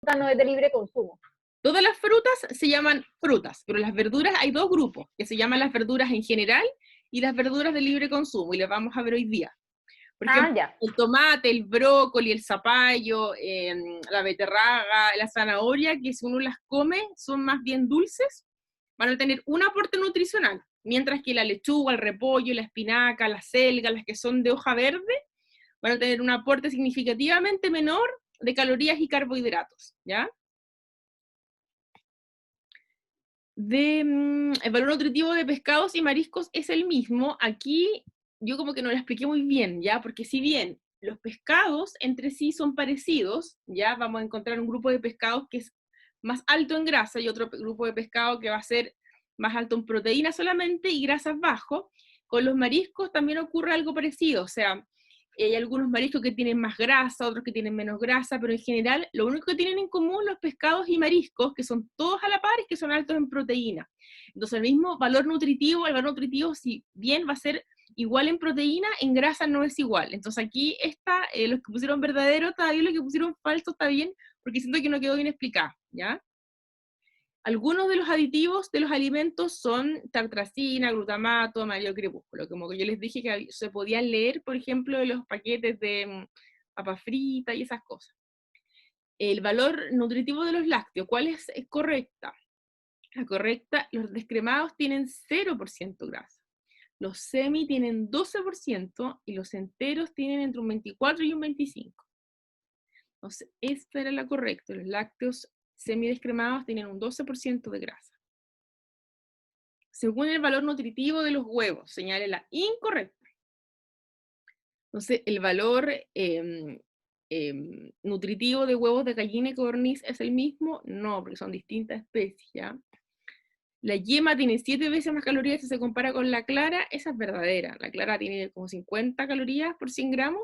no es de libre consumo. Todas las frutas se llaman frutas, pero las verduras hay dos grupos, que se llaman las verduras en general y las verduras de libre consumo, y las vamos a ver hoy día. Por ejemplo, Ya. el tomate, el brócoli, el zapallo, la beterraga, la zanahoria, que si uno las come son más bien dulces, van a tener un aporte nutricional, mientras que la lechuga, el repollo, la espinaca, la selga, las que son de hoja verde, van a tener un aporte significativamente menor de calorías y carbohidratos, ¿ya? El valor nutritivo de pescados y mariscos es el mismo. Aquí yo como que no lo expliqué muy bien, ¿ya? Porque si bien los pescados entre sí son parecidos, ¿ya? Vamos a encontrar un grupo de pescados que es más alto en grasa y otro grupo de pescado que va a ser más alto en proteína solamente y grasas bajo. Con los mariscos también ocurre algo parecido, o sea, hay algunos mariscos que tienen más grasa, otros que tienen menos grasa, pero en general lo único que tienen en común los pescados y mariscos, que son todos a la par, es que son altos en proteína. Entonces el mismo valor nutritivo, el valor nutritivo si bien va a ser igual en proteína, en grasa no es igual. Entonces aquí está, los que pusieron verdadero está bien, los que pusieron falso está bien, porque siento que no quedó bien explicado, ¿ya? Algunos de los aditivos de los alimentos son tartracina, glutamato, amarillo crepúsculo, como que yo les dije que se podían leer, por ejemplo, de los paquetes de papa frita y esas cosas. El valor nutritivo de los lácteos, ¿cuál es correcta? La correcta, los descremados tienen 0% grasa, los semi tienen 12% y los enteros tienen entre un 24 y un 25%. Entonces, esta era la correcta, los lácteos semidescremados tienen un 12% de grasa. Según el valor nutritivo de los huevos, señale la incorrecta. Entonces, el valor nutritivo de huevos de gallina y codorniz es el mismo, no, porque son distintas especies, ¿ya? La yema tiene 7 veces más calorías si se compara con la clara, esa es verdadera. La clara tiene como 50 calorías por 100 gramos,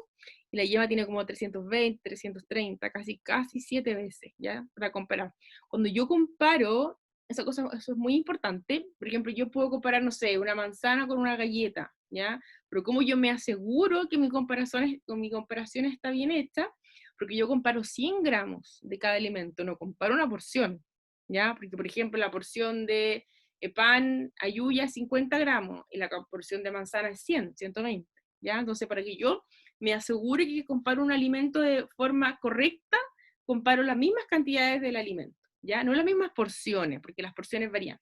y la yema tiene como 320, 330, casi 7 veces, ¿ya? Para comparar. Cuando yo comparo, eso es muy importante. Por ejemplo, yo puedo comparar, no sé, una manzana con una galleta, ¿ya? Pero ¿cómo yo me aseguro que mi comparación está bien hecha? Porque yo comparo 100 gramos de cada alimento, no comparo una porción, ¿ya? Porque, por ejemplo, la porción de pan ayuya es 50 gramos y la porción de manzana es 100, 120, ¿ya? Entonces, para que yo me asegure que comparo un alimento de forma correcta, comparo las mismas cantidades del alimento, ¿ya? No las mismas porciones, porque las porciones varían.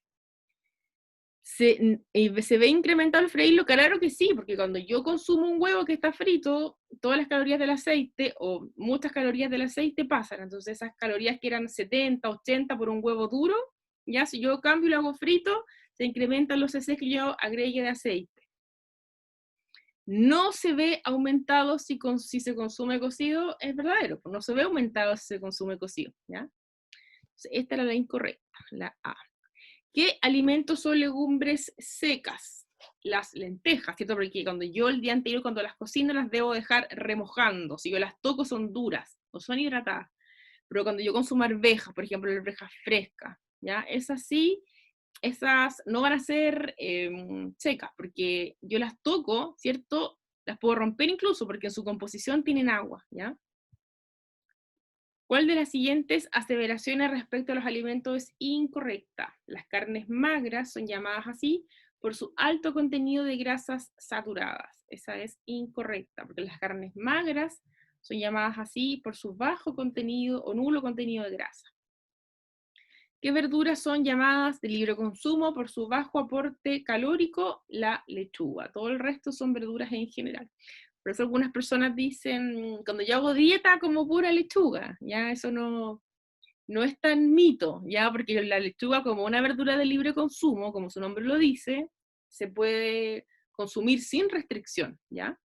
¿Se ve incrementado el freírlo? Claro que sí, porque cuando yo consumo un huevo que está frito, todas las calorías del aceite, o muchas calorías del aceite pasan, entonces esas calorías que eran 70, 80 por un huevo duro, ya si yo cambio y lo hago frito, se incrementan los cc que yo agregue de aceite. No se ve aumentado si se consume cocido, es verdadero, pues no se ve aumentado si se consume cocido, ¿ya? Entonces, esta era la incorrecta, la A. ¿Qué alimentos son legumbres secas? Las lentejas, ¿cierto? Porque cuando yo el día anterior, cuando las cocino, las debo dejar remojando. Si yo las toco, son duras, no son hidratadas. Pero cuando yo consumo arvejas, por ejemplo, arvejas frescas, ¿ya? Esas sí, esas no van a ser secas, porque yo las toco, ¿cierto? Las puedo romper incluso, porque en su composición tienen agua, ¿ya? ¿Cuál de las siguientes aseveraciones respecto a los alimentos es incorrecta? Las carnes magras son llamadas así por su alto contenido de grasas saturadas. Esa es incorrecta, porque las carnes magras son llamadas así por su bajo contenido o nulo contenido de grasa. ¿Qué verduras son llamadas de libre consumo por su bajo aporte calórico? La lechuga. Todo el resto son verduras en general. Por eso algunas personas dicen, cuando yo hago dieta como pura lechuga, ya eso no es tan mito, ya porque la lechuga como una verdura de libre consumo, como su nombre lo dice, se puede consumir sin restricción, ¿ya?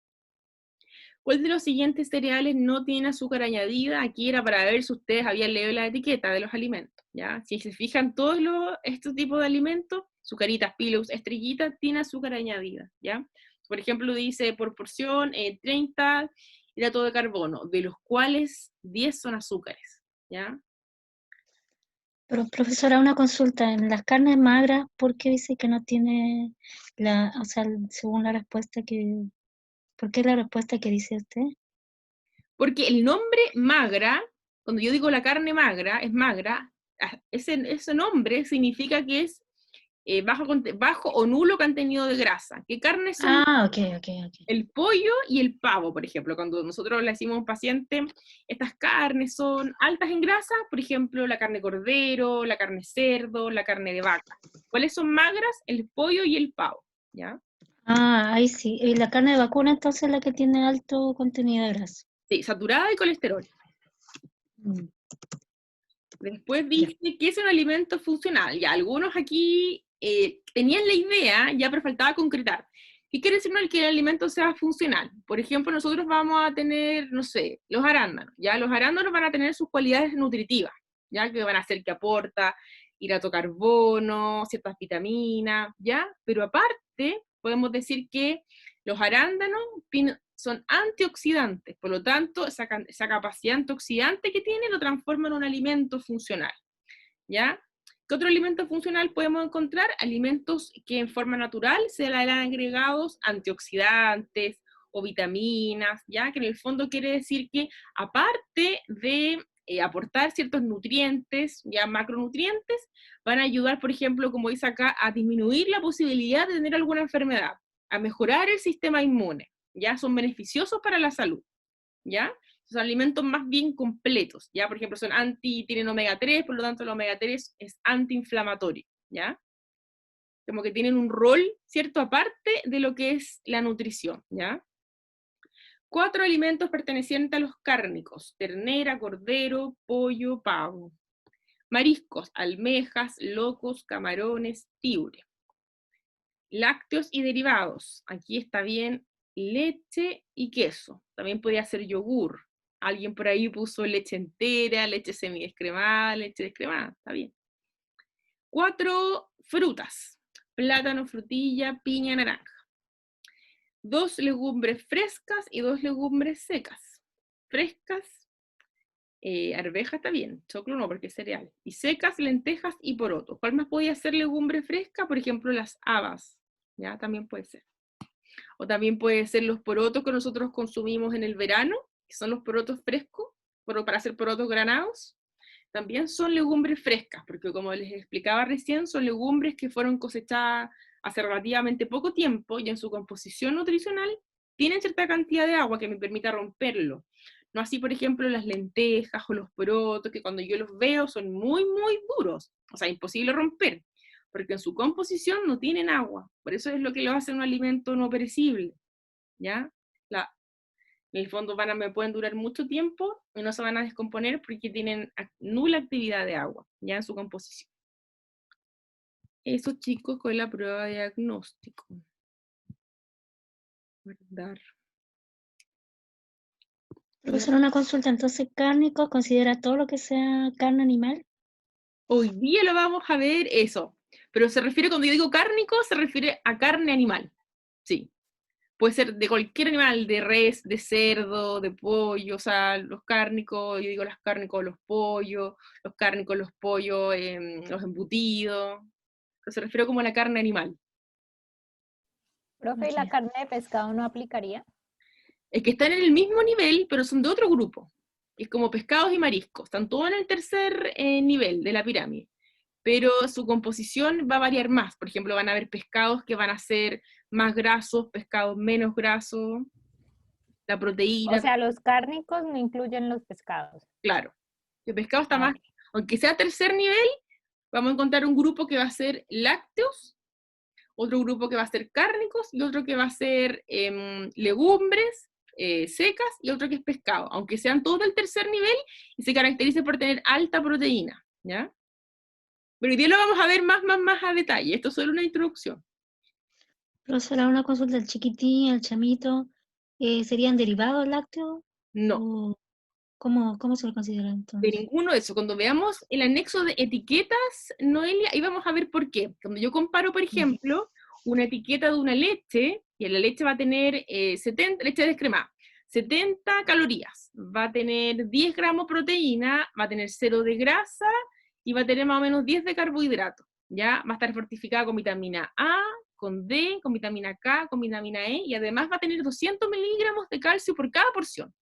¿Cuál de los siguientes cereales no tiene azúcar añadida? Aquí era para ver si ustedes habían leído la etiqueta de los alimentos, ¿ya? Si se fijan, todos estos tipos de alimentos, sucaritas, pillows, estrellitas, tiene azúcar añadida, ¿ya? Por ejemplo, dice por porción 30 hidratos de carbono, de los cuales 10 son azúcares, ¿ya? Pero profesora, una consulta, en las carnes magras, ¿por qué dice que no tiene o sea, según la respuesta ¿por qué la respuesta que dice usted? Porque el nombre magra, cuando yo digo la carne magra, es magra, ese nombre significa que es bajo o nulo contenido de grasa. ¿Qué carnes son? Ah, ok. El pollo y el pavo, por ejemplo. Cuando nosotros le decimos a un paciente, estas carnes son altas en grasa, por ejemplo, la carne de cordero, la carne de cerdo, la carne de vaca. ¿Cuáles son magras? El pollo y el pavo, ¿ya? Ah, ahí sí. Y la carne de vacuna entonces es la que tiene alto contenido de grasa. Sí, saturada y colesterol. Mm, Después ya. dice que es un alimento funcional. Ya, algunos aquí tenían la idea, ya, pero faltaba concretar. ¿Qué quiere decir que el alimento sea funcional? Por ejemplo, nosotros vamos a tener, no sé, los arándanos, ¿ya? Los arándanos van a tener sus cualidades nutritivas, ¿ya? Que van a hacer que aporta hidrato carbono, ciertas vitaminas, ¿ya? Pero aparte, podemos decir que los arándanos son antioxidantes, por lo tanto, esa capacidad antioxidante que tiene lo transforma en un alimento funcional, ¿ya? ¿Qué otro alimento funcional podemos encontrar? Alimentos que en forma natural se le han agregados antioxidantes o vitaminas, ¿ya? Que en el fondo quiere decir que aparte de aportar ciertos nutrientes, ya macronutrientes, van a ayudar, por ejemplo, como dice acá, a disminuir la posibilidad de tener alguna enfermedad, a mejorar el sistema inmune, ¿ya? Son beneficiosos para la salud, ¿ya? Son alimentos más bien completos, ¿ya? Por ejemplo, tienen omega 3, por lo tanto el omega 3 es antiinflamatorio, ¿ya? Como que tienen un rol, ¿cierto? Aparte de lo que es la nutrición, ¿ya? 4 alimentos pertenecientes a los cárnicos: ternera, cordero, pollo, pavo. Mariscos: almejas, locos, camarones, tiure. Lácteos y derivados: aquí está bien leche y queso. También podría ser yogur. Alguien por ahí puso leche entera, leche semidescremada, leche descremada. Está bien. 4 frutas: plátano, frutilla, piña, naranja. 2 legumbres frescas y 2 legumbres secas. Frescas, arveja está bien, choclo no porque es cereal. Y secas, lentejas y porotos. ¿Cuál más podría ser legumbre fresca? Por ejemplo, las habas. ¿Ya? También puede ser. O también puede ser los porotos que nosotros consumimos en el verano, que son los porotos frescos, pero para hacer porotos granados. También son legumbres frescas, porque como les explicaba recién, son legumbres que fueron cosechadas hace relativamente poco tiempo y en su composición nutricional tienen cierta cantidad de agua que me permita romperlo. No así, por ejemplo, las lentejas o los porotos, que cuando yo los veo son muy, muy duros, o sea, imposible romper, porque en su composición no tienen agua. Por eso es lo que lo hace un alimento no perecible, ¿ya? En el fondo me pueden durar mucho tiempo y no se van a descomponer porque tienen nula actividad de agua, ya en su composición. Eso, chicos, con la prueba de diagnóstico. Guardar. Profesora, una consulta. Entonces, cárnico considera todo lo que sea carne animal. Hoy día lo vamos a ver eso, pero se refiere, cuando yo digo cárnico, se refiere a carne animal. Sí. Puede ser de cualquier animal, de res, de cerdo, de pollo, o sea, los cárnicos, yo digo las cárnicos, los pollos, los cárnicos, los pollos, los embutidos. Pero se refiere como a la carne animal. Profe, ¿y la Ok. carne de pescado no aplicaría? Es que están en el mismo nivel, pero son de otro grupo. Es como pescados y mariscos. Están todos en el tercer nivel de la pirámide. Pero su composición va a variar más. Por ejemplo, van a haber pescados que van a ser más grasos, pescados menos grasos. La O proteína, sea, los cárnicos no incluyen los pescados. claro. El pescado está Ah, más, ok. aunque sea tercer nivel, vamos a encontrar un grupo que va a ser lácteos, otro grupo que va a ser cárnicos y otro que va a ser legumbres secas y otro que es pescado, aunque sean todos del tercer nivel y se caractericen por tener alta proteína, ¿ya? Pero hoy día lo vamos a ver más a detalle, esto es solo una introducción. Profesora, una consulta. El chiquitín, el chamito, ¿serían derivados lácteos? No, ¿O cómo se lo considera de entonces? ninguno de eso. Cuando veamos el anexo de etiquetas, Noelia, ahí vamos a ver por qué. Cuando yo comparo, por Ya. ejemplo, una etiqueta de una leche, y la leche va a tener 70, leche descremada, 70 calorías, va a tener 10 gramos de proteína, va a tener 0 de grasa y va a tener más o menos 10 de carbohidratos. ¿Ya? Va a estar fortificada con vitamina A, con D, con vitamina K, con vitamina E, y además va a tener 200 miligramos de calcio por cada porción.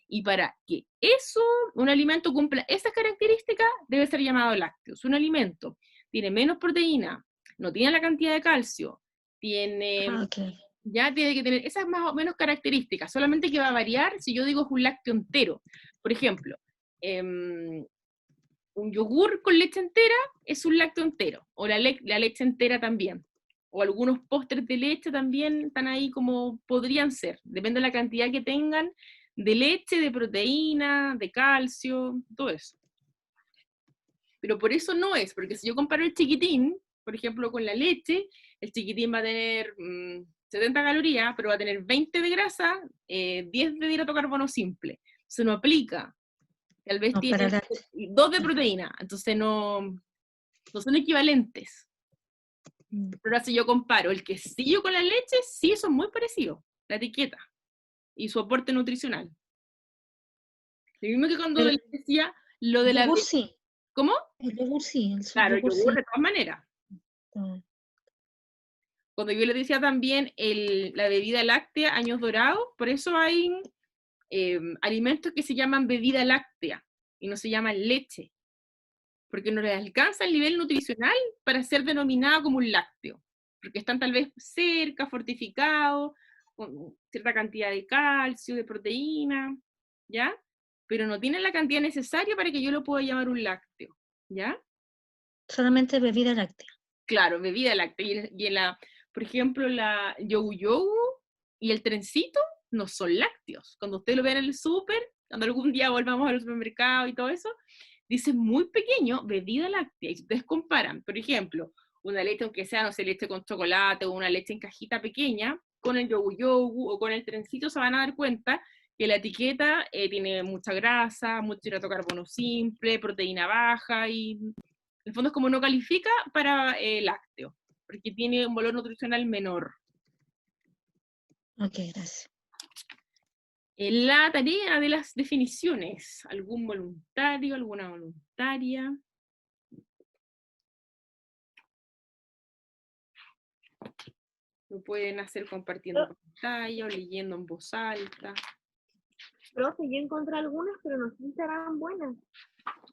Y para que eso, un alimento cumpla esas características, debe ser llamado lácteo. Si un alimento tiene menos proteína, no tiene la cantidad de calcio, tiene, Ah, ok. ya tiene que tener esas más o menos características, solamente que va a variar si yo digo es un lácteo entero. Por ejemplo, un yogur con leche entera es un lácteo entero, o la leche entera también. O algunos postres de leche también están ahí como podrían ser, depende de la cantidad que tengan de leche, de proteína, de calcio, todo eso. Pero por eso no es, porque si yo comparo el chiquitín, por ejemplo, con la leche, el chiquitín va a tener 70 calorías, pero va a tener 20 de grasa, 10 de hidrato de carbono simple. Se no aplica. Tal vez No, para tiene la... 2 de proteína, entonces no son equivalentes. Mm. Pero ahora si yo comparo el quesillo con la leche, sí son muy parecidos, la etiqueta y su aporte nutricional. Lo mismo que cuando Pero les decía lo de el la... yogur sí, ¿Cómo? el yogur sí, Claro, el yogur yogur sí. de todas maneras. Ah, Cuando yo les decía también la bebida láctea, años dorados, por eso hay alimentos que se llaman bebida láctea y no se llaman leche, porque no les alcanza el nivel nutricional para ser denominada como un lácteo, porque están tal vez cerca, fortificados, con cierta cantidad de calcio, de proteína, ¿ya? Pero no tienen la cantidad necesaria para que yo lo pueda llamar un lácteo, ¿ya? solamente bebida láctea. Claro, bebida láctea. Por ejemplo, la yogu yogu y el trencito no son lácteos. Cuando ustedes lo ven en el súper, cuando algún día volvamos al supermercado y todo eso, dice muy pequeño, bebida láctea. Y si ustedes comparan, por ejemplo, una leche, aunque sea, no sé, leche con chocolate o una leche en cajita pequeña, con el yogu yogu o con el trencito, se van a dar cuenta que la etiqueta tiene mucha grasa, mucho hidrato de carbono simple, proteína baja y en el fondo es como no califica para lácteo, porque tiene un valor nutricional menor. Ok, gracias. La tarea de las definiciones. ¿Algún voluntario, alguna voluntaria? Lo pueden hacer compartiendo pantalla o leyendo en voz alta. Profe, yo encontré algunas, pero no sé si serán buenas.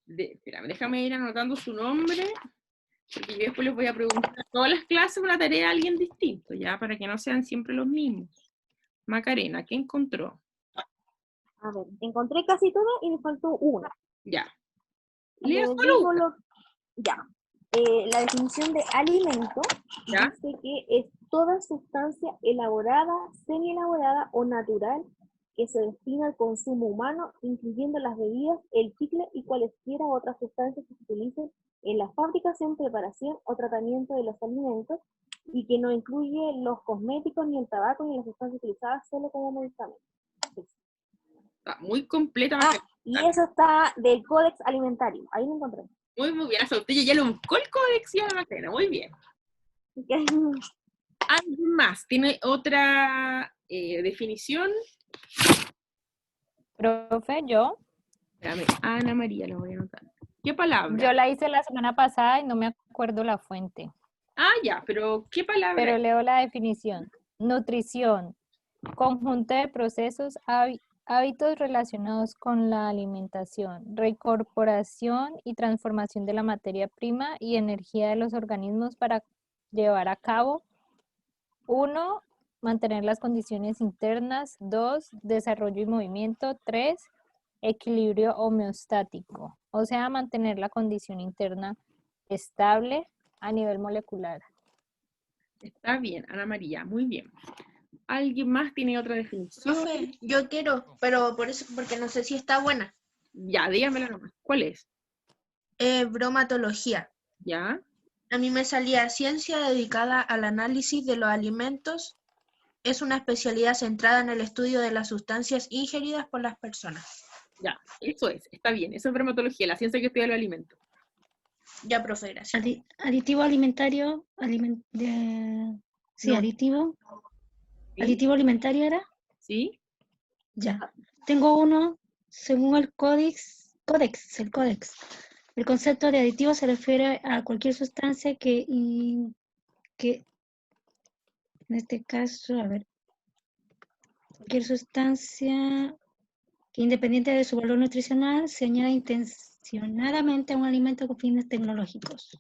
Espérame, déjame ir anotando su nombre, porque yo después les voy a preguntar todas las clases una tarea a alguien distinto, ya, para que no sean siempre los mismos. Macarena, ¿qué encontró? A ver, encontré casi todas y me faltó una. Ya. A Lea ver, solo digo una. ya. La definición de alimento ¿Ya? dice que es toda sustancia elaborada, semi-elaborada o natural que se destina al consumo humano, incluyendo las bebidas, el chicle y cualesquiera otras sustancias que se utilicen en la fabricación, preparación o tratamiento de los alimentos y que no incluye los cosméticos, ni el tabaco, ni las sustancias utilizadas solo como medicamentos. Está muy completa. Ah, y eso está del Códex Alimentario. Ahí lo encontré. Muy bien. Hasta usted ya lo buscó el Codex y ya la Macarena. Muy bien. ¿Alguien más? ¿Tiene otra definición? Profe, yo Espérame, Ana María, lo voy a anotar. ¿Qué palabra? yo la hice la semana pasada y no me acuerdo la fuente, Ah, ya, pero ¿qué palabra? pero leo la definición. Nutrición, conjunto de procesos, hábitos relacionados con la alimentación, reincorporación y transformación de la materia prima y energía de los organismos para llevar a cabo 1. Mantener las condiciones internas. 2. Desarrollo y movimiento. 3. Equilibrio homeostático. O sea, mantener la condición interna estable a nivel molecular. Está bien, Ana María, muy bien. ¿Alguien más tiene otra definición? Profe, yo quiero, pero por eso, porque no sé si está buena. Ya, dígamela nomás. ¿Cuál es? Bromatología. ¿Ya? A mí me salía ciencia dedicada al análisis de los alimentos. Es una especialidad centrada en el estudio de las sustancias ingeridas por las personas. Ya, eso es, está bien. Eso es bromatología, la ciencia que estudia los alimentos. Ya, profe, gracias. Aditivo alimentario, sí, No. aditivo. ¿Sí? ¿Aditivo alimentario era? ¿Sí? Ya. Tengo uno, según el códex. El concepto de aditivo se refiere a cualquier sustancia que en este caso, a ver, cualquier sustancia que independiente de su valor nutricional, se añade intencionadamente a un alimento con fines tecnológicos.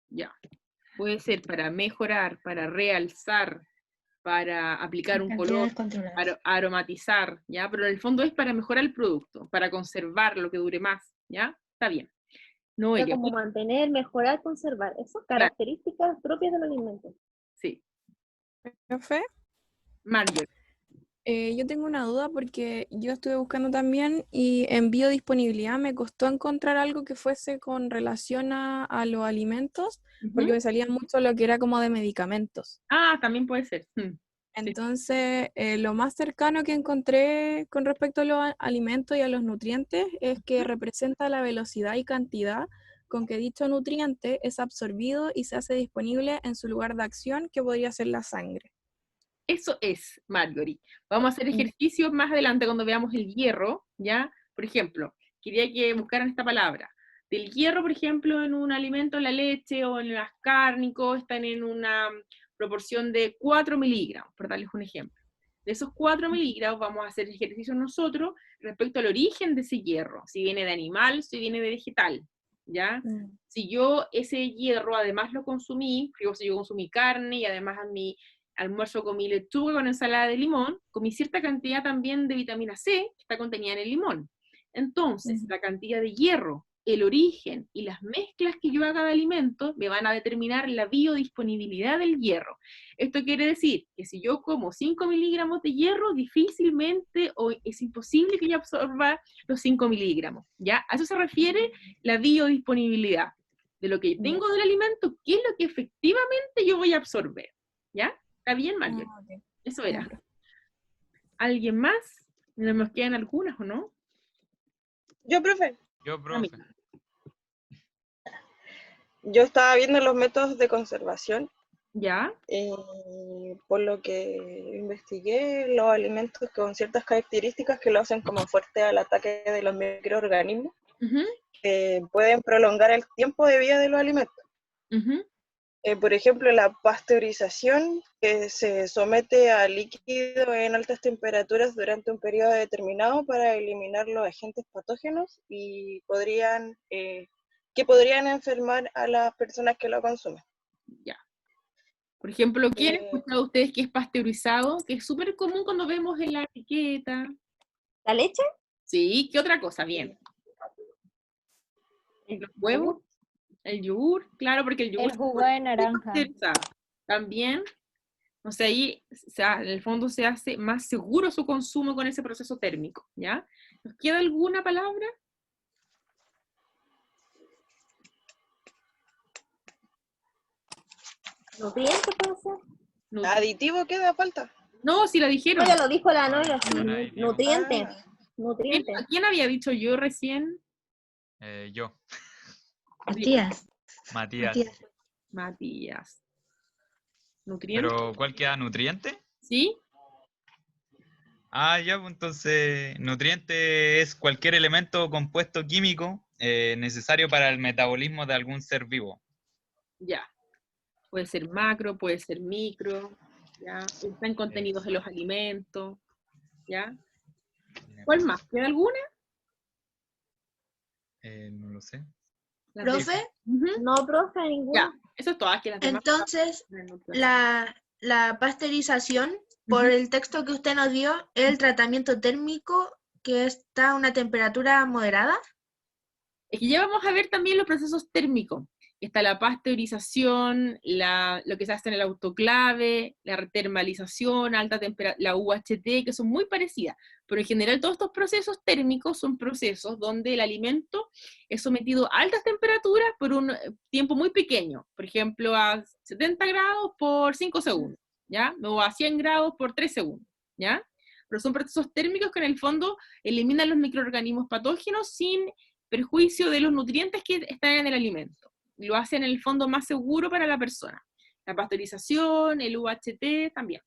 Ya. Puede ser para mejorar, para realzar, para aplicar un color, Cantidades controladas. para aromatizar, ¿ya? Pero en el fondo es para mejorar el producto, para conservar lo que dure más, ¿ya? Está bien. No, O sea, ella, como mantener, mejorar, conservar. Esas son Claro. características propias del alimento. sí. Profe, Marjorie. yo tengo una duda porque yo estuve buscando también y en biodisponibilidad me costó encontrar algo que fuese con relación a los alimentos, porque Ujú. me salía mucho lo que era como de medicamentos. Ah, también puede ser. Sí. Entonces, lo más cercano que encontré con respecto a los alimentos y a los nutrientes es que representa la velocidad y cantidad con que dicho nutriente es absorbido y se hace disponible en su lugar de acción, que podría ser la sangre. Eso es, Marjorie. Vamos a hacer ejercicios más adelante cuando veamos el hierro, ¿ya? Por ejemplo, quería que buscaran esta palabra. Del hierro, por ejemplo, en un alimento, en la leche o en los cárnicos, están en una proporción de 4 miligramos, por darles un ejemplo. De esos 4 miligramos vamos a hacer ejercicios nosotros respecto al origen de ese hierro, si viene de animal, si viene de vegetal, ¿ya? Si yo ese hierro además lo consumí, si yo consumí carne y además a mi almuerzo comí lechuga con ensalada de limón, comí cierta cantidad también de vitamina C que está contenida en el limón. Entonces, la cantidad de hierro, el origen y las mezclas que yo haga de alimentos me van a determinar la biodisponibilidad del hierro. Esto quiere decir que si yo como 5 miligramos de hierro, difícilmente o es imposible que yo absorba los 5 miligramos. ¿Ya? A eso se refiere la biodisponibilidad de lo que tengo del alimento, qué es lo que efectivamente yo voy a absorber. ¿Ya? ¿Está bien, Marjorie? Ok. Eso era. ¿Alguien más? ¿Nos quedan algunas o no? Yo, profe, Yo, profe. yo estaba viendo los métodos de conservación. ¿Ya? Por lo que investigué, los alimentos con ciertas características que lo hacen como fuerte al ataque de los microorganismos, pueden prolongar el tiempo de vida de los alimentos. Por ejemplo, la pasteurización, que se somete a líquido en altas temperaturas durante un periodo determinado para eliminar los agentes patógenos y que podrían enfermar a las personas que lo consumen. Ya. Por ejemplo, ¿quién han escuchado ustedes que es pasteurizado? Que es súper común cuando vemos en la etiqueta. ¿La leche? Sí, ¿qué otra cosa? Bien. ¿Los huevos? El yogur, claro, porque el yogur El jugo de naranja. También, o sea, ahí en el fondo se hace más seguro su consumo con ese proceso térmico, ¿ya? ¿Nos queda alguna palabra? ¿Nutriente puede ser? ¿Aditivo queda falta? No, si la dijeron. No, ya lo dijo la Noelia. Nutriente. Nutriente. ¿Quién había dicho yo recién? Yo. Matías. Matías. ¿Nutriente? ¿Pero cuál queda? ¿Nutriente? ¿Sí? Ah, ya, pues entonces, nutriente es cualquier elemento o compuesto químico necesario para el metabolismo de algún ser vivo. Ya. Puede ser macro, puede ser micro, ¿ya? Están contenidos en los alimentos, ¿ya? ¿Cuál más? ¿Queda alguna? No lo sé. ¿Profe? No, profe, ninguna. Ya, eso es todas que las demás. Entonces, la pasteurización, por el texto que usted nos dio, es el tratamiento térmico que está a una temperatura moderada. Es que ya vamos a ver también los procesos térmicos. Está la pasteurización, lo que se hace en el autoclave, la termalización, alta temperatura, la UHT, que son muy parecidas. Pero en general todos estos procesos térmicos son procesos donde el alimento es sometido a altas temperaturas por un tiempo muy pequeño. Por ejemplo, a 70 grados por 5 segundos, ¿ya? O a 100 grados por 3 segundos, ¿ya? Pero son procesos térmicos que en el fondo eliminan los microorganismos patógenos sin perjuicio de los nutrientes que están en el alimento. Lo hace en el fondo más seguro para la persona. La pasteurización, el UHT también.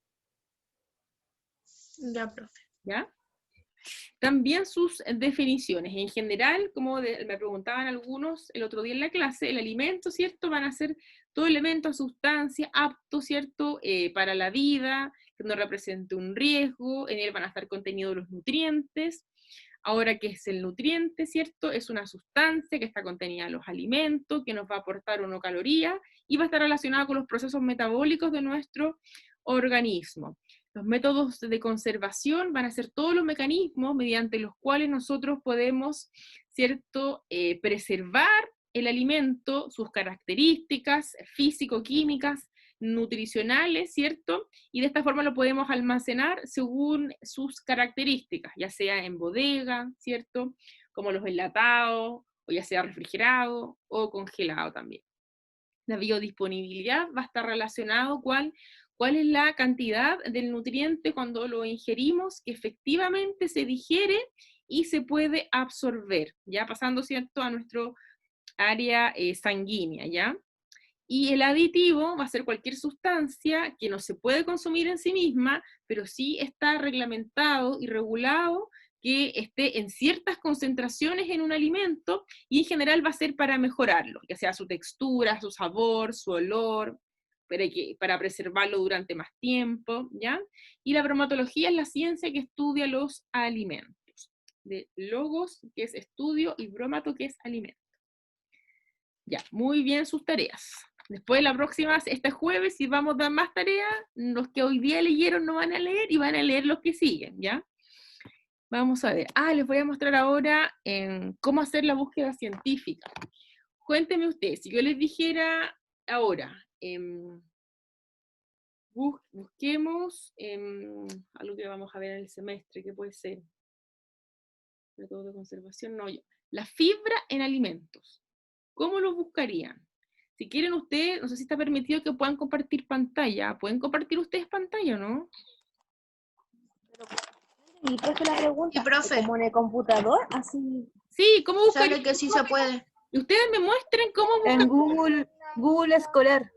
Ya, profe. ¿Ya? También sus definiciones. En general, como me preguntaban algunos el otro día en la clase, el alimento, ¿cierto? Van a ser todo elemento, sustancia, apto, ¿cierto? Para la vida, que no represente un riesgo, en él van a estar contenidos los nutrientes. Ahora, ¿qué es el nutriente, cierto? Es una sustancia que está contenida en los alimentos, que nos va a aportar o no calorías, y va a estar relacionada con los procesos metabólicos de nuestro organismo. Los métodos de conservación van a ser todos los mecanismos mediante los cuales nosotros podemos, cierto, preservar el alimento, sus características físico-químicas, nutricionales, ¿cierto? Y de esta forma lo podemos almacenar según sus características, ya sea en bodega, ¿cierto? Como los enlatados, o ya sea refrigerado o congelado también. La biodisponibilidad va a estar relacionado con cuál es la cantidad del nutriente cuando lo ingerimos que efectivamente se digiere y se puede absorber, ya pasando, ¿cierto?, a nuestro área sanguínea, ¿ya? Y el aditivo va a ser cualquier sustancia que no se puede consumir en sí misma, pero sí está reglamentado y regulado que esté en ciertas concentraciones en un alimento, y en general va a ser para mejorarlo, ya sea su textura, su sabor, su olor, para preservarlo durante más tiempo, ¿ya? Y la bromatología es la ciencia que estudia los alimentos. De logos, que es estudio, y bromato, que es alimento. Ya, muy bien sus tareas. Después la próxima, este jueves, si vamos a dar más tareas, los que hoy día leyeron no van a leer, y van a leer los que siguen, ¿ya? Vamos a ver. Les voy a mostrar ahora cómo hacer la búsqueda científica. Cuéntenme ustedes, si yo les dijera ahora, busquemos algo que vamos a ver en el semestre, que puede ser método de conservación, no, la fibra en alimentos. ¿Cómo lo buscarían? Si quieren ustedes, no sé si está permitido que puedan compartir pantalla. ¿Pueden compartir ustedes pantalla o no? Y profe, la pregunta, Y profe. como en el computador, así. Sí, ¿cómo buscarían? Sale que sí se puede. Y ustedes me muestren cómo buscan. En Google Escolar.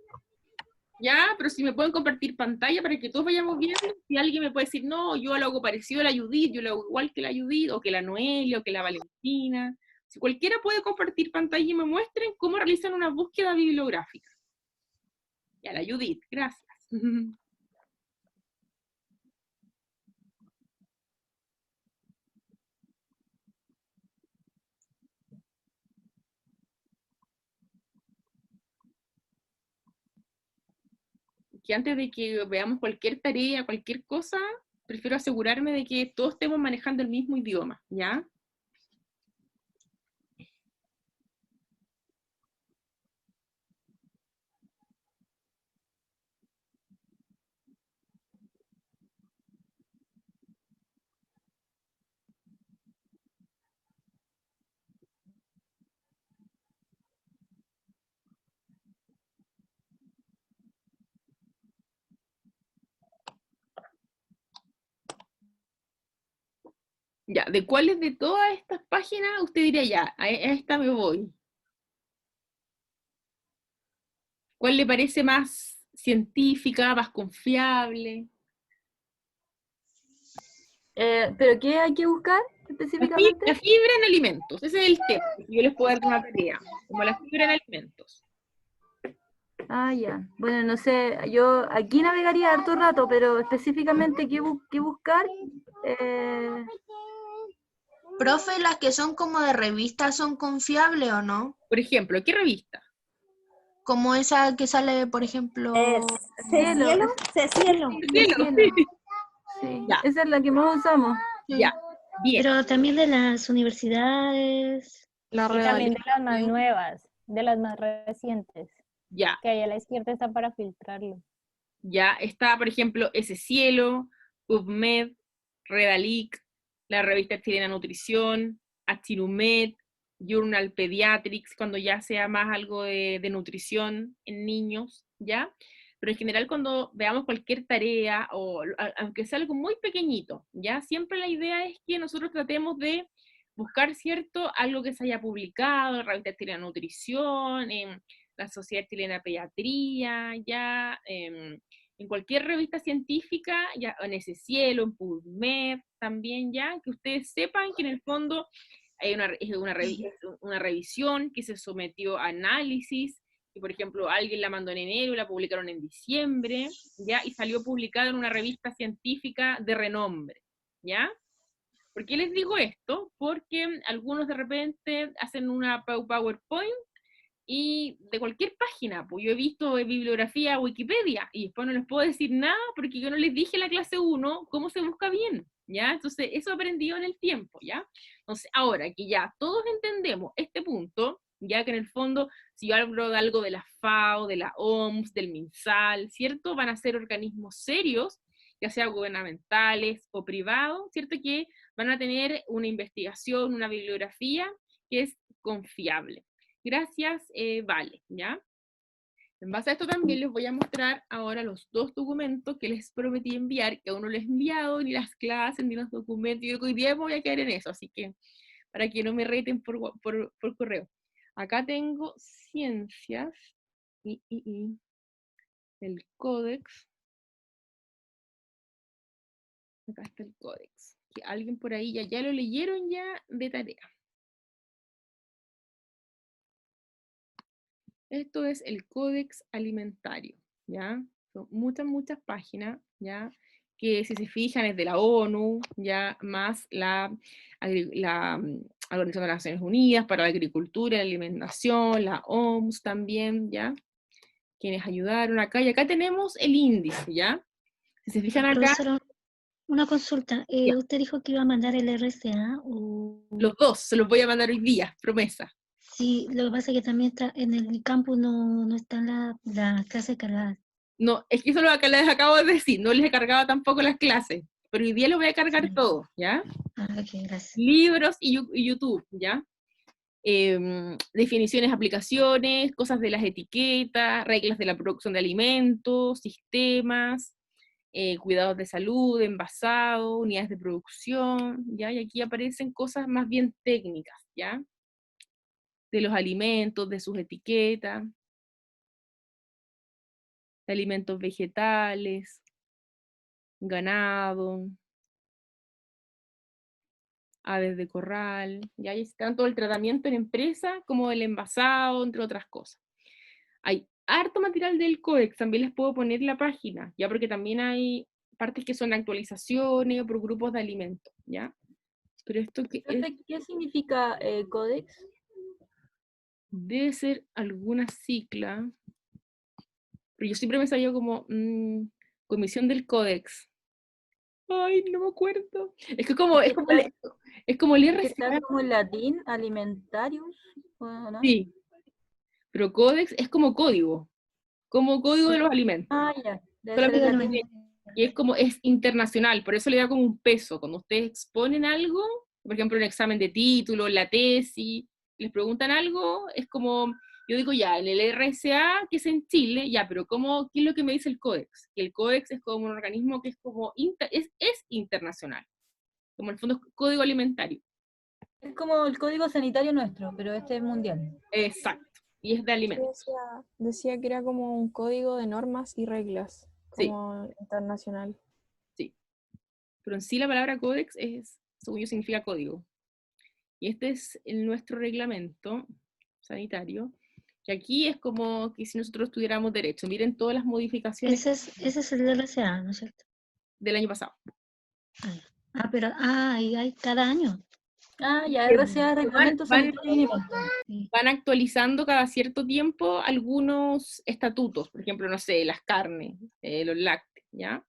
Ya, pero si me pueden compartir pantalla para que todos vayamos viendo, si alguien me puede decir, no, yo lo hago parecido a la Judith, yo lo hago igual que la Judith, o que la Noelia, o que la Valentina. Si cualquiera puede compartir pantalla y me muestren cómo realizan una búsqueda bibliográfica. Ya, la Judith, gracias. Que antes de que veamos cualquier tarea, cualquier cosa, prefiero asegurarme de que todos estemos manejando el mismo idioma, ¿ya? Ya, ¿de cuáles de todas estas páginas usted diría ya, a esta me voy? ¿Cuál le parece más científica, más confiable? ¿Pero qué hay que buscar específicamente? La fibra en alimentos, ese es el tema. Yo les puedo dar una tarea, como la fibra en alimentos. Ya. Bueno, no sé, yo aquí navegaría harto rato, pero específicamente qué buscar. Profe, ¿las que son como de revista son confiables o no? Por ejemplo, ¿qué revista? Como esa que sale, por ejemplo... Cielo. Sí, Ya. esa es la que más usamos. Ya, bien. Pero también de las universidades. La Y también de redalic. las más nuevas, de las más recientes, Ya, que ahí a la izquierda está para filtrarlo. ya está, por ejemplo, Ese Cielo, PubMed, Redalic, la revista chilena Nutrición, Achirumed, Journal Pediatrics, cuando ya sea más algo de nutrición en niños, ¿ya? Pero en general cuando veamos cualquier tarea, o aunque sea algo muy pequeñito, ¿ya? Siempre la idea es que nosotros tratemos de buscar, ¿cierto?, algo que se haya publicado, en la revista chilena Nutrición, en la Sociedad Chilena de Pediatría, ya, en cualquier revista científica, ya, en Ese Cielo, en PubMed también, ya, que ustedes sepan que en el fondo hay una revisión que se sometió a análisis, y por ejemplo alguien la mandó en enero y la publicaron en diciembre, ya, y salió publicada en una revista científica de renombre, ¿ya? ¿Por qué les digo esto? Porque algunos de repente hacen una PowerPoint y de cualquier página, pues yo he visto bibliografía Wikipedia y después no les puedo decir nada porque yo no les dije en la clase 1 cómo se busca bien, ¿ya? Entonces eso aprendió en el tiempo, ¿ya? Entonces ahora que ya todos entendemos este punto, ya que en el fondo si yo hablo de algo de la FAO, de la OMS, del MinSal, ¿cierto? Van a ser organismos serios, ya sea gubernamentales o privados, ¿cierto? Que van a tener una investigación, una bibliografía que es confiable. Gracias, Vale, ¿ya? En base a esto también les voy a mostrar ahora los 2 documentos que les prometí enviar, que aún no les he enviado, ni las clases, ni los documentos. Yo creo que hoy día me voy a quedar en eso, así que para que no me reten por correo. Acá tengo ciencias y el códex. Acá está el códex. Que alguien por ahí ya lo leyeron ya de tarea. Esto es el Códex Alimentario, ¿ya? Son muchas páginas, ¿ya? Que si se fijan es de la ONU, ¿ya? Más la Organización de las Naciones Unidas para la Agricultura y la Alimentación, la OMS también, ¿ya? Quienes ayudaron acá. Y acá tenemos el índice, ¿ya? Si se fijan acá... Profesora, una consulta. Ya. ¿Usted dijo que iba a mandar el RCA o...? Los 2, se los voy a mandar hoy día, promesa. Sí, lo que pasa es que también está en el campus no están las clases cargadas. No, es que eso es lo que les acabo de decir, no les he cargado tampoco las clases, pero hoy día lo voy a cargar todo, ¿ya? Ok, gracias. Libros y YouTube, ¿ya? Definiciones, aplicaciones, cosas de las etiquetas, reglas de la producción de alimentos, sistemas, cuidados de salud, envasado, unidades de producción, ¿ya? Y aquí aparecen cosas más bien técnicas, ¿ya? De los alimentos, de sus etiquetas, de alimentos vegetales, ganado, aves de corral, ya ahí está tanto el tratamiento en empresa como el envasado, entre otras cosas. Hay harto material del códex, también les puedo poner la página, ya porque también hay partes que son actualizaciones o por grupos de alimentos, ¿ya? Pero esto que es, ¿Qué significa códex? debe ser alguna sigla, pero yo siempre me sabía como comisión del códex. Ay, no me acuerdo. Es que como, es como el ¿Que está RCA. como en latín, alimentarius? ¿O no? Sí, pero códex es como código de los alimentos. Ah, ya. Debe ser Solamente en latín. que es como, es internacional, por eso le da como un peso. Cuando ustedes exponen algo, por ejemplo, en un examen de título, la tesis, les preguntan algo, es como, yo digo ya, en el RSA, que es en Chile, ya, pero ¿cómo, qué es lo que me dice el códex? Que el códex es como un organismo que es como, es internacional, como en el fondo es código alimentario. Es como el código sanitario nuestro, pero este es mundial. Exacto, y es de alimentos. Decía que era como un código de normas y reglas, Sí. como internacional. Sí. Pero en sí la palabra códex es, según yo, significa código. Y este es nuestro reglamento sanitario, que aquí es como que si nosotros tuviéramos derecho. Miren todas las modificaciones Ese es el RCA, ¿no es cierto? del año pasado. Pero ahí hay cada año. Ah, ya, RCA, reglamento sanitario de alimentos. Sí. Van actualizando cada cierto tiempo algunos estatutos, por ejemplo, no sé, las carnes, los lácteos, ¿ya?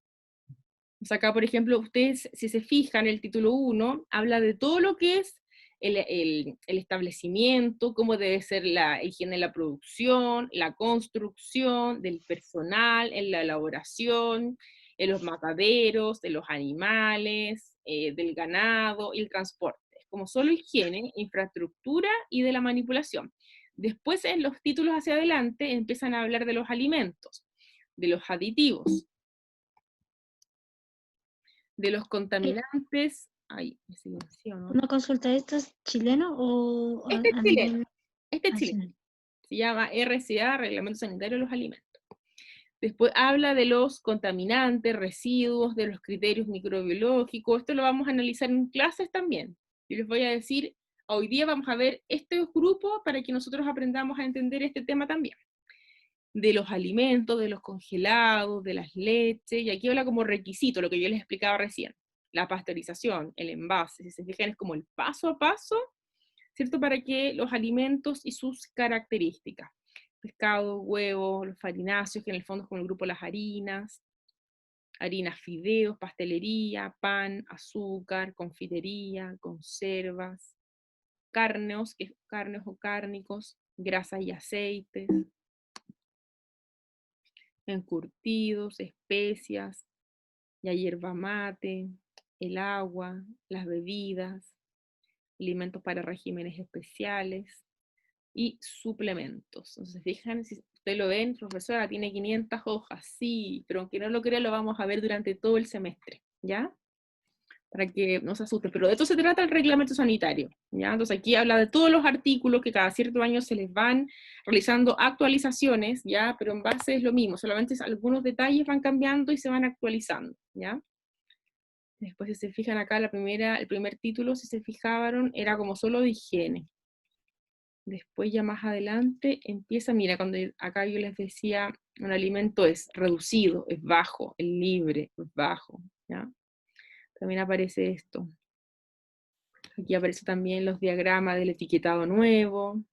O sea, acá, por ejemplo, ustedes, si se fijan, el título 1 habla de todo lo que es el establecimiento, cómo debe ser la higiene de la producción, la construcción del personal, en la elaboración, en los mataderos, de los animales, del ganado y el transporte. Es como solo higiene, infraestructura y de la manipulación. Después, en los títulos hacia adelante, empiezan a hablar de los alimentos, de los aditivos, de los contaminantes. Ay, me silenció, ¿no? Una consulta, ¿esto es chileno o Este es chileno. nivel Este es chileno. Se llama RCA, Reglamento Sanitario de los Alimentos. Después habla de los contaminantes, residuos, de los criterios microbiológicos. Esto lo vamos a analizar en clases también. Yo les voy a decir, hoy día vamos a ver este grupo para que nosotros aprendamos a entender este tema también. De los alimentos, de los congelados, de las leches, y aquí habla como requisito, lo que yo les explicaba recién. la pasteurización, el envase, si se fijan es como el paso a paso, ¿cierto? Para que los alimentos y sus características, pescado, huevos, los farináceos, que en el fondo es como el grupo de las harinas, fideos, pastelería, pan, azúcar, confitería, conservas, carnes o cárnicos, grasas y aceites, encurtidos, especias, ya hierba mate, el agua, las bebidas, alimentos para regímenes especiales y suplementos. Entonces, fijan, si ustedes lo ven, profesora, tiene 500 hojas, sí, pero aunque no lo crea, lo vamos a ver durante todo el semestre, ¿ya? Para que no se asusten, pero de esto se trata el reglamento sanitario, ¿ya? Entonces aquí habla de todos los artículos que cada cierto año se les van realizando actualizaciones, ¿ya? Pero en base es lo mismo, solamente algunos detalles van cambiando y se van actualizando, ¿ya? Después, si se fijan acá, el primer título, si se fijaron, era como solo de higiene. Después ya más adelante empieza, mira, cuando acá yo les decía, un alimento es reducido, es bajo, es libre, es bajo, ¿ya? También aparece esto. Aquí aparece también los diagramas del etiquetado nuevo,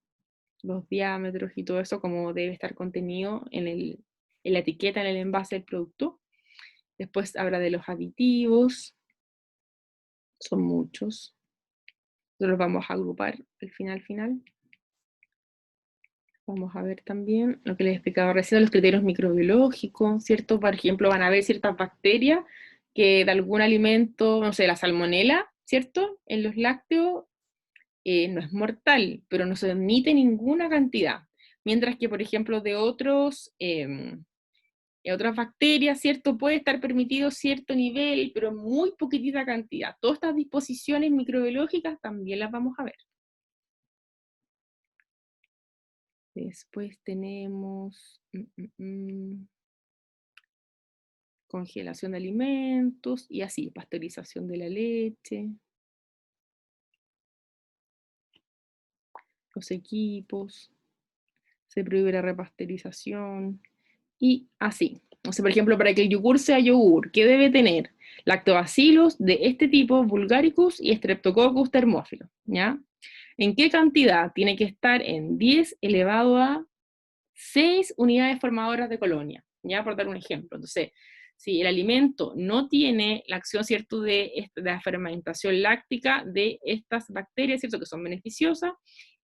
los diámetros y todo eso, como debe estar contenido en la etiqueta, en el envase del producto. Después habla de los aditivos, son muchos. Nosotros los vamos a agrupar al final. Vamos a ver también lo que les explicaba recién, los criterios microbiológicos, ¿cierto? Por ejemplo, van a haber ciertas bacterias que de algún alimento, no sé, la salmonela, ¿cierto? En los lácteos no es mortal, pero no se emite ninguna cantidad. Mientras que, por ejemplo, de otras bacterias, ¿cierto? Puede estar permitido cierto nivel, pero muy poquitita cantidad. Todas estas disposiciones microbiológicas también las vamos a ver. Después tenemos congelación de alimentos, y así, pasteurización de la leche, los equipos, se prohíbe la repasteurización, y así. O sea, por ejemplo, para que el yogur sea yogur, ¿qué debe tener? Lactobacilos de este tipo, Bulgaricus y Streptococcus thermophilus, ¿ya? ¿En qué cantidad? Tiene que estar en 10 elevado a 6 unidades formadoras de colonia, ¿ya? Por dar un ejemplo. Entonces, si el alimento no tiene la acción, ¿cierto?, de la fermentación láctica de estas bacterias, ¿cierto?, que son beneficiosas,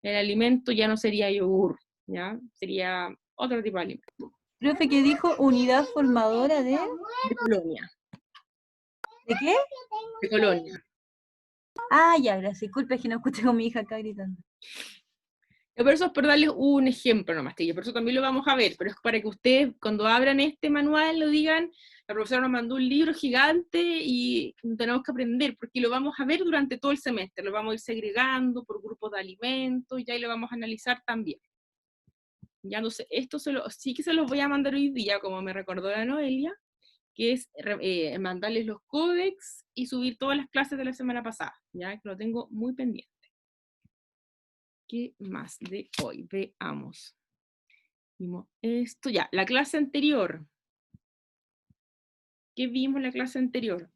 el alimento ya no sería yogur, ¿ya? Sería otro tipo de alimento. Profe, que dijo unidad formadora de colonia. ¿De qué? De colonia. Ah, ya, gracias. Disculpe, es que no escuché con mi hija acá gritando. Pero eso es por darles un ejemplo nomás, que por eso también lo vamos a ver, pero es para que ustedes cuando abran este manual lo digan, la profesora nos mandó un libro gigante y tenemos que aprender, porque lo vamos a ver durante todo el semestre, lo vamos a ir segregando por grupos de alimentos, y ahí lo vamos a analizar también. Ya no sé, esto sí que se los voy a mandar hoy día, como me recordó la Noelia, que es mandarles los códex y subir todas las clases de la semana pasada, ya que lo tengo muy pendiente. ¿Qué más de hoy? Veamos. Vimos esto ya, la clase anterior. ¿Qué vimos en la clase anterior?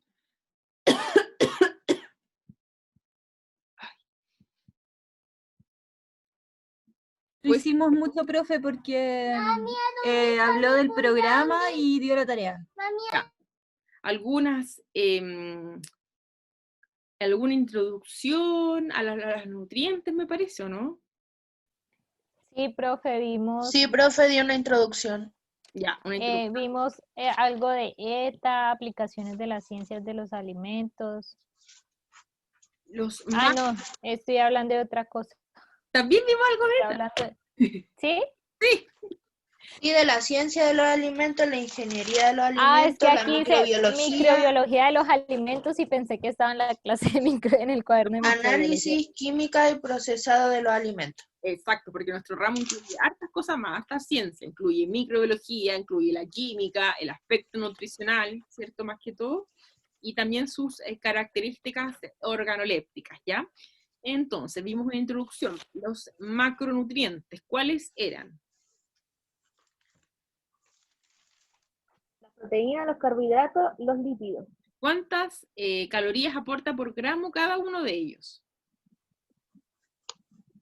Lo hicimos mucho, profe, porque habló del programa y dio la tarea. Ya. Alguna introducción a las nutrientes, me parece, ¿o no? Sí, profe, vimos. Sí, profe, dio una introducción. Ya, una introducción. Vimos algo de ETA, aplicaciones de las ciencias de los alimentos. No, estoy hablando de otra cosa. ¿También vimos algo de ETA? ¿Sí? Sí. Y de la ciencia de los alimentos, la ingeniería de los alimentos, Ah, es que aquí la dice microbiología de los alimentos y pensé que estaba en la clase en el cuaderno de microbiología. Análisis, química y procesado de los alimentos. Exacto, porque nuestro ramo incluye hartas cosas más, harta ciencia, incluye microbiología, incluye la química, el aspecto nutricional, ¿cierto? Más que todo, y también sus características organolépticas, ¿ya? Entonces, vimos una introducción, los macronutrientes, ¿cuáles eran? Las proteínas, los carbohidratos, los lípidos. ¿Cuántas calorías aporta por gramo cada uno de ellos?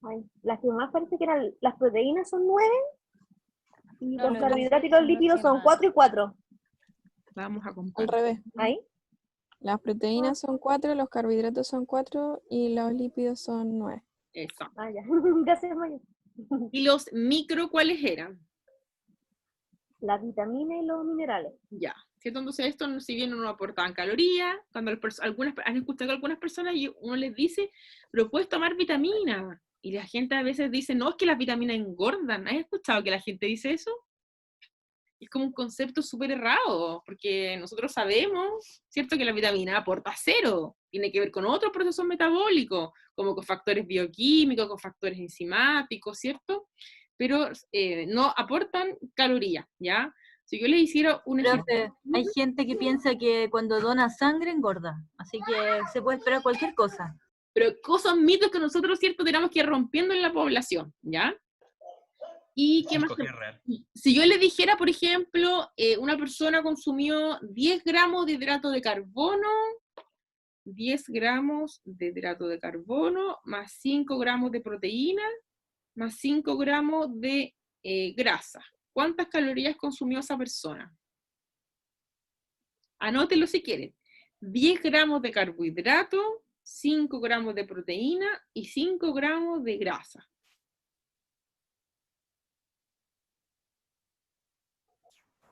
Ay, las que más parece que eran, las proteínas son 9 y No, los los carbohidratos y lípidos los son los lípidos que son más. 4 y 4. Vamos a Al comparar. revés. ¿Ahí? Las proteínas son 4, los carbohidratos son 4 y los lípidos son 9. Eso. Ah, ya. Gracias, Maya. ¿Y los micro cuáles eran? La vitamina y los minerales. Ya, ¿cierto? Entonces esto, si bien no aportaban calorías, cuando han escuchado a algunas personas y uno les dice, pero puedes tomar vitamina. Y la gente a veces dice, no, es que las vitaminas engordan. ¿Has escuchado que la gente dice eso? Es como un concepto súper errado, porque nosotros sabemos, ¿cierto?, que la vitamina aporta 0. Tiene que ver con otros procesos metabólicos, como con factores bioquímicos, con factores enzimáticos, ¿cierto? Pero no aportan calorías, ¿ya? Si yo les hiciera un ejemplo... Profe, hay gente que piensa que cuando dona sangre engorda, así que se puede esperar cualquier cosa. Pero cosas, mitos que nosotros, ¿cierto?, tenemos que ir rompiendo en la población, ¿ya? ¿Y qué más? Escoger real. Si yo le dijera, por ejemplo, una persona consumió 10 gramos de hidrato de carbono, 10 gramos de hidrato de carbono, más 5 gramos de proteína, más 5 gramos de grasa. ¿Cuántas calorías consumió esa persona? Anótelo si quieren. 10 gramos de carbohidrato, 5 gramos de proteína y 5 gramos de grasa.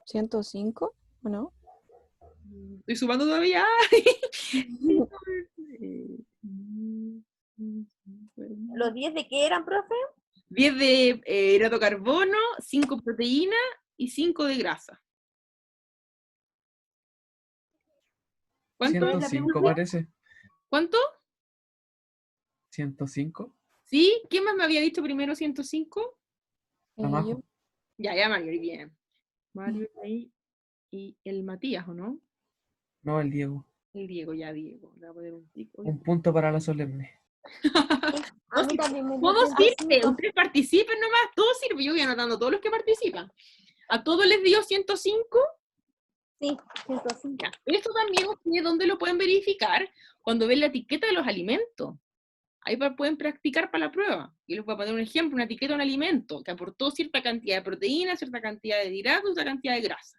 ¿105 o no? Estoy sumando todavía. ¿Los 10 de qué eran, profe? 10 de hidrato de carbono, 5 proteína y 5 de grasa. ¿Cuánto? 105 parece. ¿Cuánto? 105. ¿Sí? ¿Quién más me había dicho primero 105? La Majo. yo. Ya, Mario, bien. Mario ahí y el Matías, ¿o no? No, el Diego. El Diego, ya Diego. Le voy a poner un tic. Un punto para la solemne. A mí también me Todo dio sirve, 105. ustedes participen nomás, todo sirve. Yo voy anotando todos los que participan. ¿A todos les dio 105? Sí, 105. Ya. Esto también, ¿ustedes dónde lo pueden verificar? Cuando ven la etiqueta de los alimentos. Ahí pueden practicar para la prueba. Yo les voy a poner un ejemplo, una etiqueta de un alimento que aportó cierta cantidad de proteína, cierta cantidad de hidratos, cierta cantidad de grasa.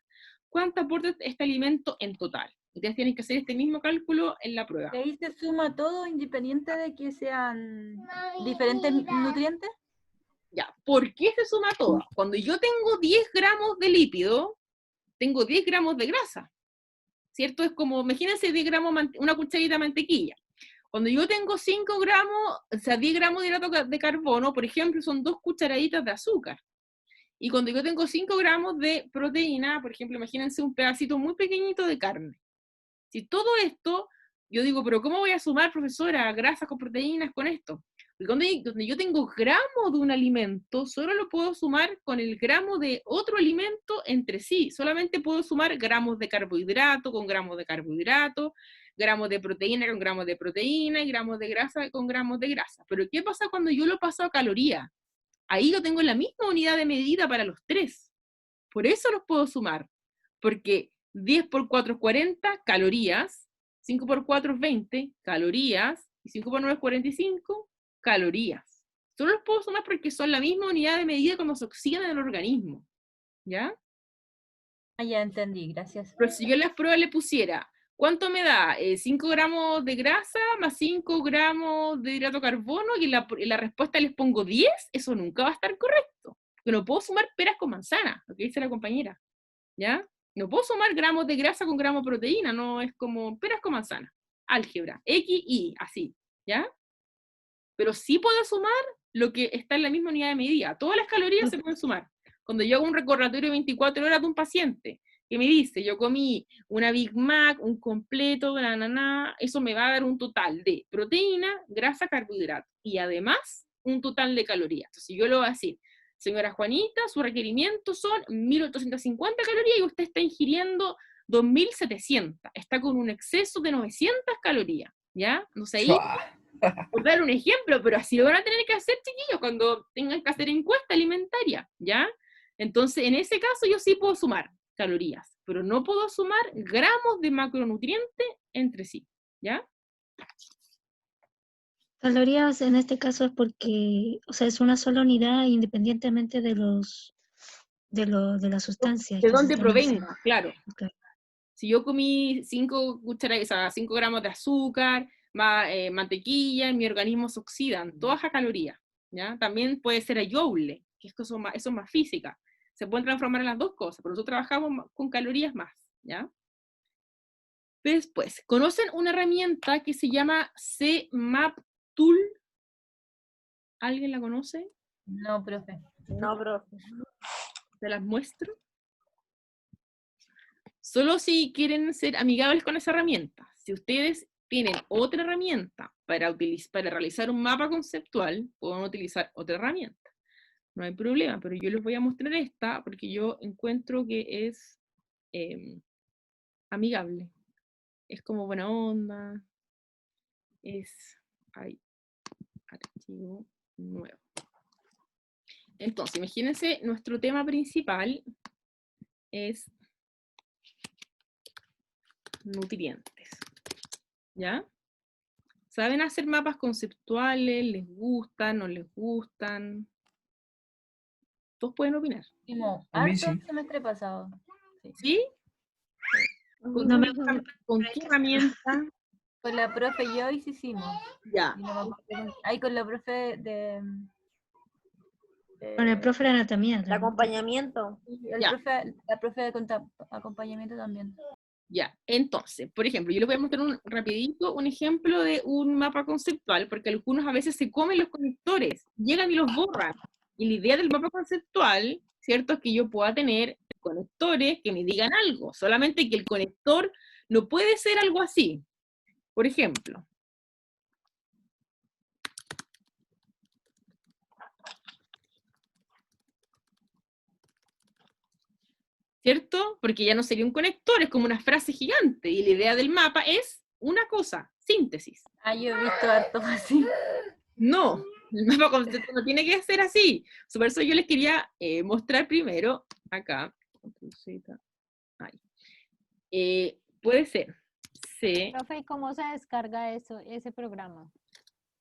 ¿Cuánto aporta este alimento en total? Ustedes tienen que hacer este mismo cálculo en la prueba. ¿Y ahí se suma todo independiente de que sean diferentes nutrientes? Ya, ¿por qué se suma todo? Cuando yo tengo 10 gramos de lípido, tengo 10 gramos de grasa, ¿cierto? Es como, imagínense 10 gramos, una cucharita de mantequilla. Cuando yo tengo 5 gramos, o sea, 10 gramos de hidrato de carbono, por ejemplo, son 2 cucharaditas de azúcar. Y cuando yo tengo 5 gramos de proteína, por ejemplo, imagínense un pedacito muy pequeñito de carne. Si todo esto, yo digo, pero ¿cómo voy a sumar, profesora, grasas con proteínas con esto? Porque donde yo tengo gramos de un alimento, solo lo puedo sumar con el gramo de otro alimento entre sí. Solamente puedo sumar gramos de carbohidrato con gramos de carbohidrato, gramos de proteína con gramos de proteína y gramos de grasa con gramos de grasa. Pero ¿qué pasa cuando yo lo paso a calorías? Ahí yo tengo la misma unidad de medida para los tres. Por eso los puedo sumar. Porque 10 por 4 es 40 calorías, 5 por 4 es 20 calorías, y 5 por 9 es 45 calorías. Solo los puedo sumar porque son la misma unidad de medida cuando se oxidan en el organismo. ¿Ya? Ah, ya entendí, gracias. Pero si yo en las pruebas le pusiera, ¿cuánto me da? 5 gramos de grasa más 5 gramos de hidrato de carbono, y en la respuesta les pongo 10, eso nunca va a estar correcto. Porque no puedo sumar peras con manzana, lo que dice la compañera. ¿Ya? No puedo sumar gramos de grasa con gramos de proteína, no es como peras con manzana. Álgebra, X, Y, así, ¿ya? Pero sí puedo sumar lo que está en la misma unidad de medida. Todas las calorías se pueden sumar. Cuando yo hago un recordatorio de 24 horas de un paciente, que me dice, yo comí una Big Mac, un completo, eso me va a dar un total de proteína, grasa, carbohidrato, y además un total de calorías. Entonces yo lo voy a decir, señora Juanita, su requerimiento son 1.850 calorías y usted está ingiriendo 2.700. Está con un exceso de 900 calorías, ¿ya? No sé, ahí, por dar un ejemplo, pero así lo van a tener que hacer, chiquillos, cuando tengan que hacer encuesta alimentaria, ¿ya? Entonces, en ese caso yo sí puedo sumar calorías, pero no puedo sumar gramos de macronutriente entre sí, ¿ya? Calorías en este caso es porque, o sea, es una sola unidad independientemente de la sustancia De que se dónde está analizando. provenga, claro. Ok. Si yo comí 5 cucharadas, o sea, 5 gramos de azúcar, más mantequilla, en mi organismo se oxidan, todas a calorías, ¿ya? También puede ser a joule, que eso es más física. Se pueden transformar en las dos cosas, pero nosotros trabajamos con calorías más, ¿ya? Después, ¿conocen una herramienta que se llama CMAP Tool? ¿Alguien la conoce? No, profe. No, profe. ¿Se las muestro? Solo si quieren ser amigables con esa herramienta. Si ustedes tienen otra herramienta para realizar un mapa conceptual, pueden utilizar otra herramienta. No hay problema, pero yo les voy a mostrar esta porque yo encuentro que es amigable. Es como buena onda. Es... archivo nuevo. Entonces, imagínense, nuestro tema principal es nutrientes. ¿Ya? ¿Saben hacer mapas conceptuales? ¿Les gustan? ¿No les gustan? Todos pueden opinar. Hicimos A mí harto sí. el semestre pasado. ¿Sí? ¿Con, No me con qué herramienta? Con la profe Joyce hicimos. Ya. Y no me acuerdo ahí con la profe de... Con el profe de anatomía. El también. acompañamiento. Ya. La profe de acompañamiento también. Ya, entonces, por ejemplo, yo les voy a mostrar rapidito un ejemplo de un mapa conceptual, porque algunos a veces se comen los conectores, llegan y los borran. Y la idea del mapa conceptual, ¿cierto? Es que yo pueda tener conectores que me digan algo, solamente que el conector no puede ser algo así. Por ejemplo, ¿cierto? Porque ya no sería un conector, es como una frase gigante, y la idea del mapa es una cosa, síntesis. Ah, yo he visto harto así. No, el mapa conceptual no tiene que ser así. Por eso yo les quería mostrar primero, acá, puede ser C. Profe, ¿y cómo se descarga ese programa?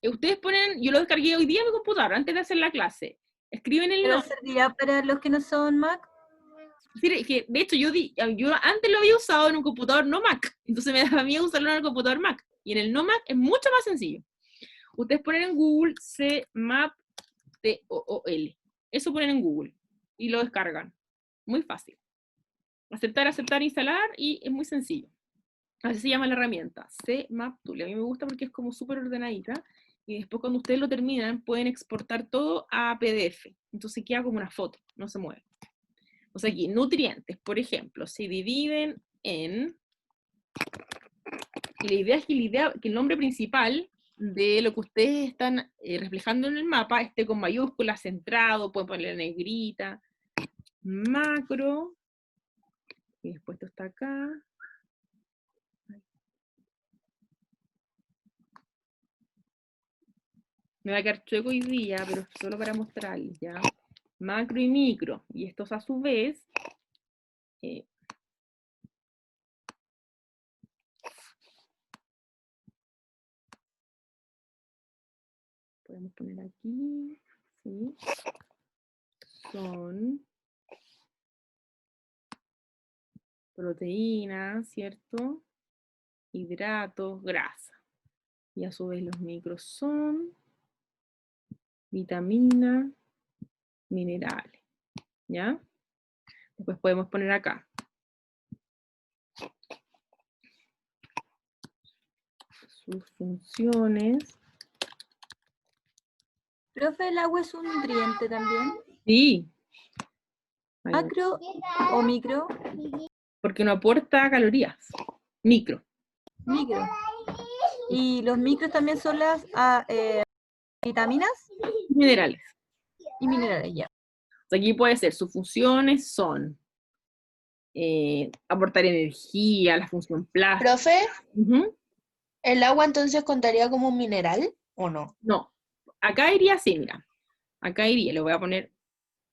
Ustedes ponen, yo lo descargué hoy día en mi computador, antes de hacer la clase. Escriben el ¿Pero nombre. servirá para los que no son Mac? De hecho, yo antes lo había usado en un computador no Mac, entonces me daba miedo usarlo en el computador Mac. Y en el no Mac es mucho más sencillo. Ustedes ponen en Google CMAP TOOL. Eso ponen en Google y lo descargan. Muy fácil. Aceptar, aceptar, instalar y es muy sencillo. Así se llama la herramienta, CMAP Tool. A mí me gusta porque es como súper ordenadita y después cuando ustedes lo terminan pueden exportar todo a PDF. Entonces queda como una foto, no se mueve. O sea aquí, nutrientes, por ejemplo, se dividen en... Y la idea es que el nombre principal de lo que ustedes están reflejando en el mapa esté con mayúsculas, centrado, pueden ponerle negrita, macro, y después esto está acá. Me va a quedar chueco hoy día, pero solo para mostrarles, ¿ya? Macro y micro, y estos a su vez, podemos poner aquí, ¿sí? Son proteínas, ¿cierto? Hidratos, grasa. Y a su vez los micros son vitaminas, minerales, ¿ya? Después podemos poner acá. Sus funciones. Profe, ¿el agua es un nutriente también? Sí. ¿Macro o micro? Porque no aporta calorías. Micro. Micro. ¿Y los micros también son las vitaminas? Minerales. Y minerales, ya. Aquí puede ser, sus funciones son aportar energía, la función plástica. Profe, ¿el agua entonces contaría como un mineral o no? No, acá iría así, mira. Acá iría, le voy a poner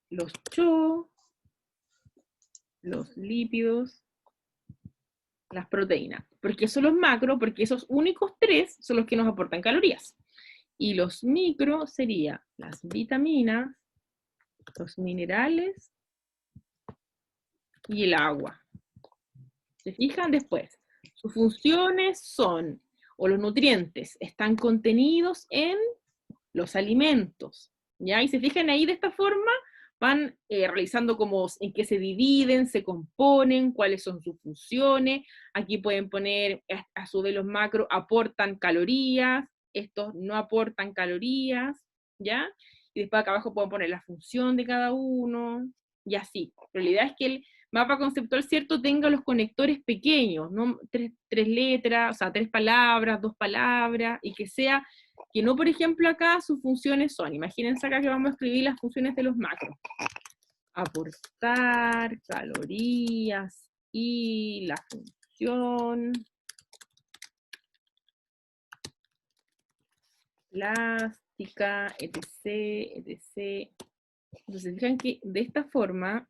los lípidos, las proteínas. ¿Por qué son los macro? Porque esos únicos 3 son los que nos aportan calorías. Y los micro serían las vitaminas, los minerales y el agua. ¿Se fijan? Después, sus funciones son, o los nutrientes, están contenidos en los alimentos, ¿ya? Y se fijan ahí de esta forma, van realizando como en qué se dividen, se componen, cuáles son sus funciones. Aquí pueden poner, a su vez los macros aportan calorías, estos no aportan calorías, ¿ya? Y después acá abajo pueden poner la función de cada uno, y así. Pero la idea es que el mapa conceptual, ¿cierto?, tenga los conectores pequeños, ¿no? Tres letras, o sea, 3 palabras, 2 palabras, y que no, por ejemplo, acá sus funciones son, imagínense acá que vamos a escribir las funciones de los macros. Aportar calorías y la función plástica, etc., etc. Entonces, fijan que de esta forma,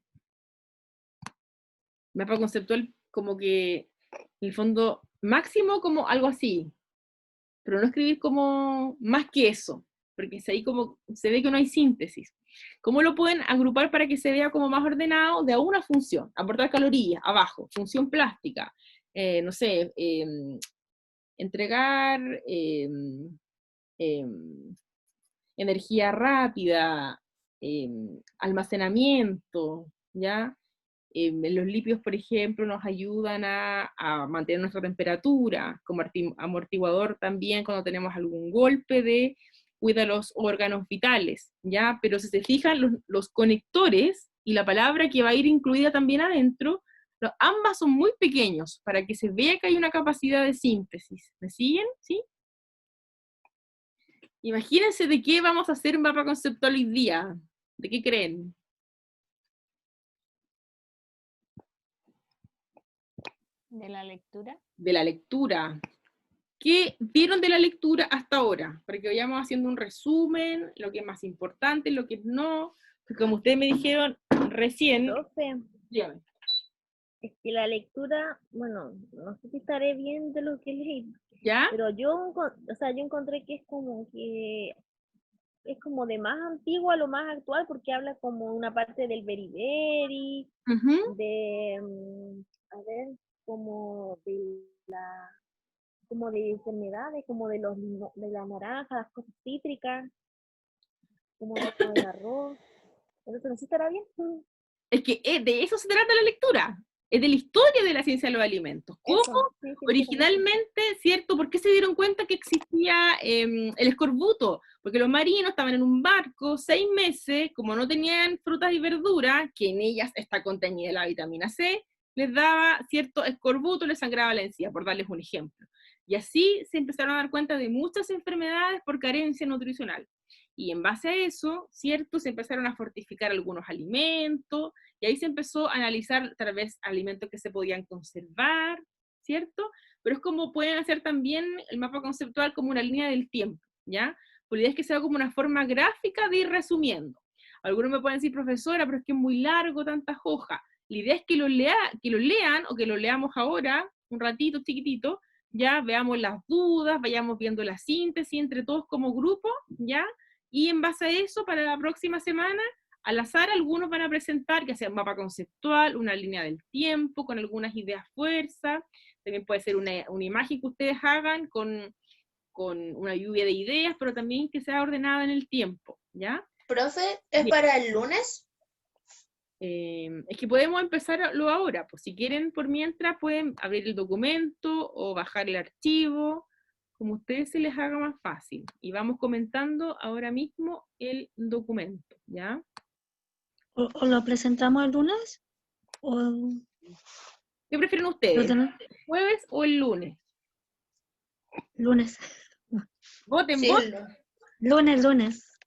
mapa conceptual como que, en el fondo, máximo como algo así, pero no escribir como más que eso, porque ahí como se ve que no hay síntesis. ¿Cómo lo pueden agrupar para que se vea como más ordenado? De a una función, aportar calorías, abajo, función plástica, no sé, entregar energía rápida, almacenamiento, ¿ya? Los lípidos, por ejemplo, nos ayudan a mantener nuestra temperatura, como amortiguador también cuando tenemos algún golpe cuida los órganos vitales, ¿ya? Pero si se fijan, los conectores y la palabra que va a ir incluida también adentro, ambas son muy pequeños, para que se vea que hay una capacidad de síntesis. ¿Me siguen? ¿Sí? Imagínense de qué vamos a hacer un mapa conceptual hoy día. ¿De qué creen? ¿De la lectura? De la lectura. ¿Qué vieron de la lectura hasta ahora? Para que vayamos haciendo un resumen, lo que es más importante, lo que no, porque como ustedes me dijeron recién... Profe, Dígame. es que la lectura, bueno, no sé si estaré bien de lo que leí, ¿Ya? pero yo encontré que es como de más antiguo a lo más actual, porque habla como una parte del beriberi, de, a ver, como de enfermedades, como de de la naranja, las cosas cítricas, como del arroz. Entonces, ¿no sé si estará bien? Es que de eso se trata la lectura. Es de la historia de la ciencia de los alimentos. ¿Cómo Sí, originalmente, cierto? ¿Por qué se dieron cuenta que existía el escorbuto? Porque los marinos estaban en un barco 6 meses, como no tenían frutas y verduras, que en ellas está contenida la vitamina C, les daba cierto escorbuto, les sangraba la encía, por darles un ejemplo. Y así se empezaron a dar cuenta de muchas enfermedades por carencia nutricional. Y en base a eso, ¿cierto? Se empezaron a fortificar algunos alimentos, y ahí se empezó a analizar tal vez alimentos que se podían conservar, ¿cierto? Pero es como pueden hacer también el mapa conceptual como una línea del tiempo, ¿ya? Pues la idea es que sea como una forma gráfica de ir resumiendo. Algunos me pueden decir, profesora, pero es que es muy largo, tantas hojas. La idea es que lo lean, o que lo leamos ahora, un ratito, chiquitito, ya veamos las dudas, vayamos viendo la síntesis entre todos como grupo, ¿ya? Y en base a eso, para la próxima semana, al azar, algunos van a presentar, ya sea un mapa conceptual, una línea del tiempo, con algunas ideas fuerza, también puede ser una imagen que ustedes hagan con una lluvia de ideas, pero también que sea ordenada en el tiempo, ¿ya? Profe, ¿es para el lunes? Es que podemos empezarlo ahora, pues si quieren, por mientras, pueden abrir el documento o bajar el archivo, como a ustedes se les haga más fácil. Y vamos comentando ahora mismo el documento, ¿ya? ¿O lo presentamos el lunes? ¿O ¿Qué prefieren ustedes? ¿El jueves o el lunes? lunes? Voten, Sí, voten. Lunes.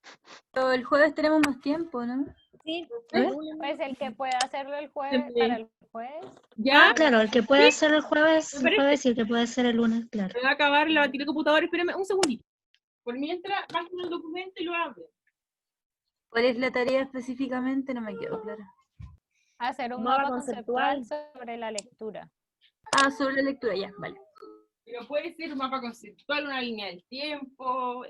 Pero el jueves tenemos más tiempo, ¿no? Sí, ¿Eh? pues el que pueda hacerlo el jueves, para el jueves. ¿Ya? Ah, claro, el que puede Sí. hacer el jueves y el que puede hacer el lunes, claro. Me va a acabar la batería del computador, espérenme un segundito. Por mientras, bajen el documento y lo abren. ¿Cuál es la tarea específicamente? No me quedó claro. Hacer un Mapa mapa conceptual sobre la lectura. Ah, sobre la lectura, ya, vale. Pero puede ser un mapa conceptual, una línea del tiempo,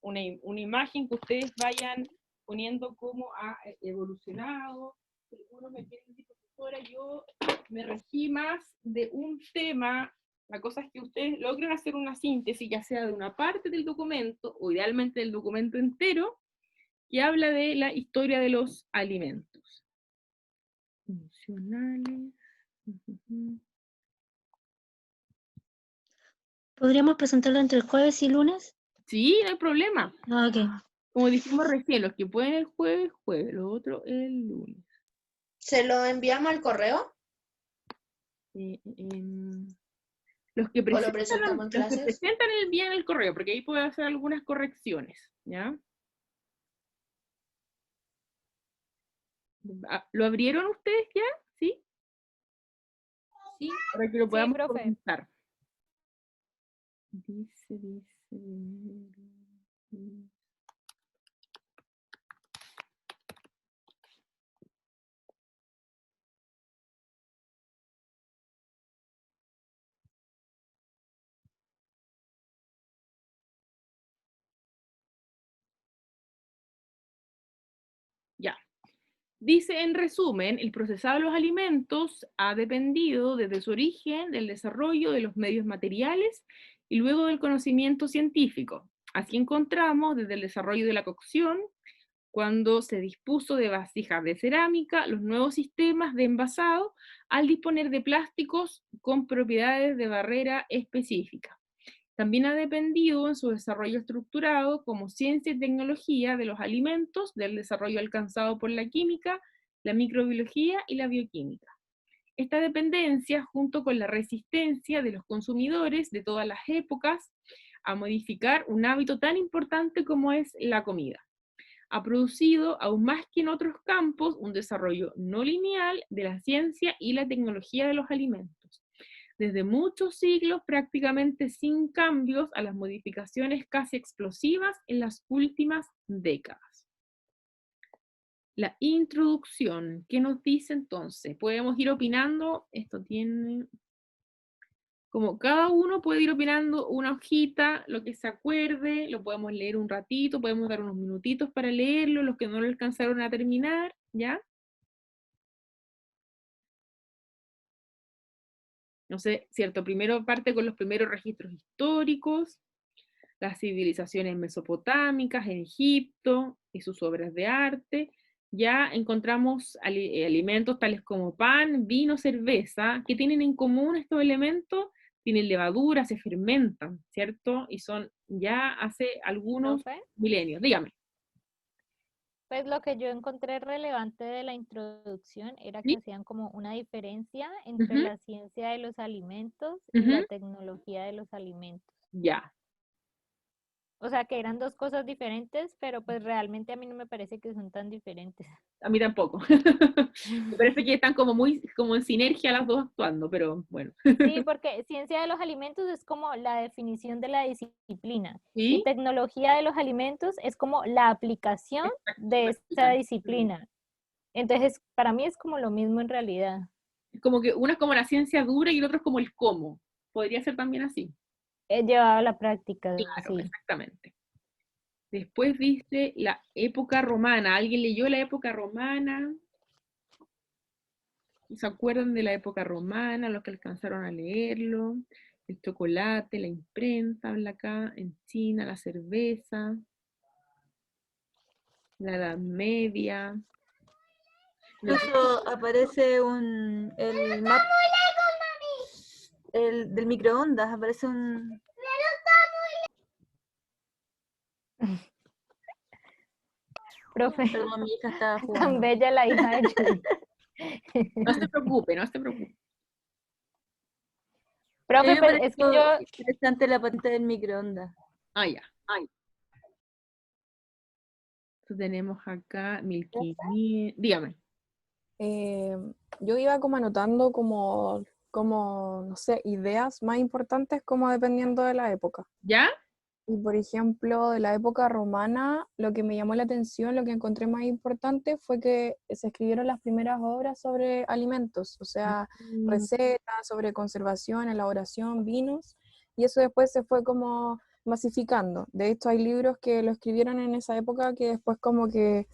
una imagen que ustedes vayan poniendo cómo ha evolucionado. Algunos me quieren decir, profesora, yo me regí más de un tema. La cosa es que ustedes logren hacer una síntesis, ya sea de una parte del documento, o idealmente del documento entero, que habla de la historia de los alimentos. Emocionales. ¿Podríamos presentarlo entre el jueves y lunes? Sí, no hay problema. Ah, ok. Como dijimos recién, los que pueden el jueves, los otros el lunes. ¿Se lo enviamos al correo? Los que ¿O lo presentan, presentamos en los que clases? presentan bien el correo, porque ahí puede hacer algunas correcciones, ¿ya? ¿Lo abrieron ustedes ya? ¿Sí? Sí. Para que lo podamos profe. comentar. Dice. Ya. Dice en resumen, el procesado de los alimentos ha dependido desde su origen del desarrollo de los medios materiales y luego del conocimiento científico. Así encontramos desde el desarrollo de la cocción, cuando se dispuso de vasijas de cerámica, los nuevos sistemas de envasado al disponer de plásticos con propiedades de barrera específicas. También ha dependido en su desarrollo estructurado como ciencia y tecnología de los alimentos, del desarrollo alcanzado por la química, la microbiología y la bioquímica. Esta dependencia, junto con la resistencia de los consumidores de todas las épocas a modificar un hábito tan importante como es la comida, ha producido, aún más que en otros campos, un desarrollo no lineal de la ciencia y la tecnología de los alimentos, desde muchos siglos prácticamente sin cambios a las modificaciones casi explosivas en las últimas décadas. La introducción, ¿qué nos dice entonces? Podemos ir opinando, esto tiene... Como cada uno puede ir opinando una hojita, lo que se acuerde, lo podemos leer un ratito, podemos dar unos minutitos para leerlo, los que no lo alcanzaron a terminar, ¿ya? No sé, cierto, primero parte con los primeros registros históricos, las civilizaciones mesopotámicas en Egipto y sus obras de arte. Ya encontramos alimentos tales como pan, vino, cerveza, que tienen en común estos elementos, tienen levadura, se fermentan, ¿cierto? Y son ya hace algunos milenios. Dígame. Pues lo que yo encontré relevante de la introducción era que hacían como una diferencia entre la ciencia de los alimentos y la tecnología de los alimentos. Ya. O sea, que eran dos cosas diferentes, pero pues realmente a mí no me parece que son tan diferentes. A mí tampoco. Me parece que están como muy como en sinergia las dos actuando, pero bueno. Sí, porque ciencia de los alimentos es como la definición de la disciplina. ¿Sí? Y tecnología de los alimentos es como la aplicación de esa disciplina. Entonces, para mí es como lo mismo en realidad. Como que una es como la ciencia dura y el otro es como el cómo. Podría ser también así. He llevado a la práctica. Claro, sí. Exactamente. Después dice la época romana. ¿Alguien leyó la época romana? ¿Se acuerdan de la época romana? Los que alcanzaron a leerlo. El chocolate, la imprenta, habla acá, en China, la cerveza, la Edad Media. Incluso aparece el mapa del microondas, aparece un... Profe, Perdón, mi hija estaba jugando. tan bella la hija de Judy. No se preocupe, no se preocupe. Profe, pues, es que yo... Interesante la patente del microondas. Ah, ya. Entonces tenemos acá 1500. Dígame. Yo iba como anotando como, no sé, ideas más importantes como dependiendo de la época. ¿Ya? Y por ejemplo, de la época romana, lo que me llamó la atención, lo que encontré más importante fue que se escribieron las primeras obras sobre alimentos, o sea, recetas sobre conservación, elaboración, vinos, y eso después se fue como masificando. De hecho, hay libros que lo escribieron en esa época que después como que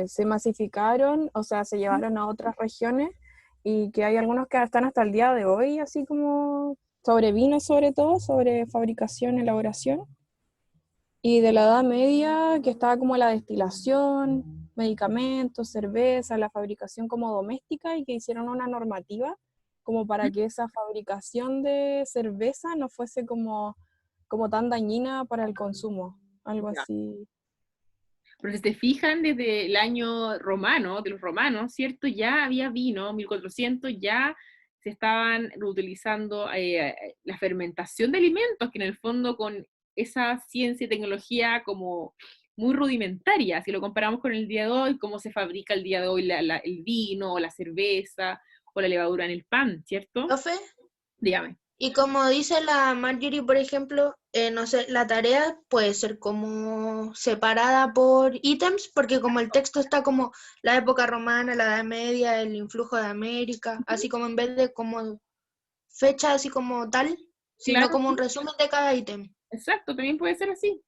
se masificaron, o sea, se llevaron a otras regiones, y que hay algunos que están hasta el día de hoy, así como sobre vino sobre todo, sobre fabricación, elaboración, y de la Edad Media que estaba como la destilación, medicamentos, cerveza, la fabricación como doméstica, y que hicieron una normativa como para que esa fabricación de cerveza no fuese como tan dañina para el consumo, algo Ya. así. Pero si te fijan, desde el año romano, de los romanos, ¿cierto? Ya había vino, 1400, ya se estaban utilizando la fermentación de alimentos, que en el fondo con esa ciencia y tecnología como muy rudimentaria, si lo comparamos con el día de hoy, cómo se fabrica el día de hoy el vino, o la cerveza, o la levadura en el pan, ¿cierto? Profe, Dígame. y como dice la Marjorie, por ejemplo, no sé, la tarea puede ser como separada por ítems, porque como el texto está como la época romana, la Edad Media, el influjo de América, así como en vez de como fecha así como tal, sino Claro, como un resumen de cada ítem. exacto, también puede ser así.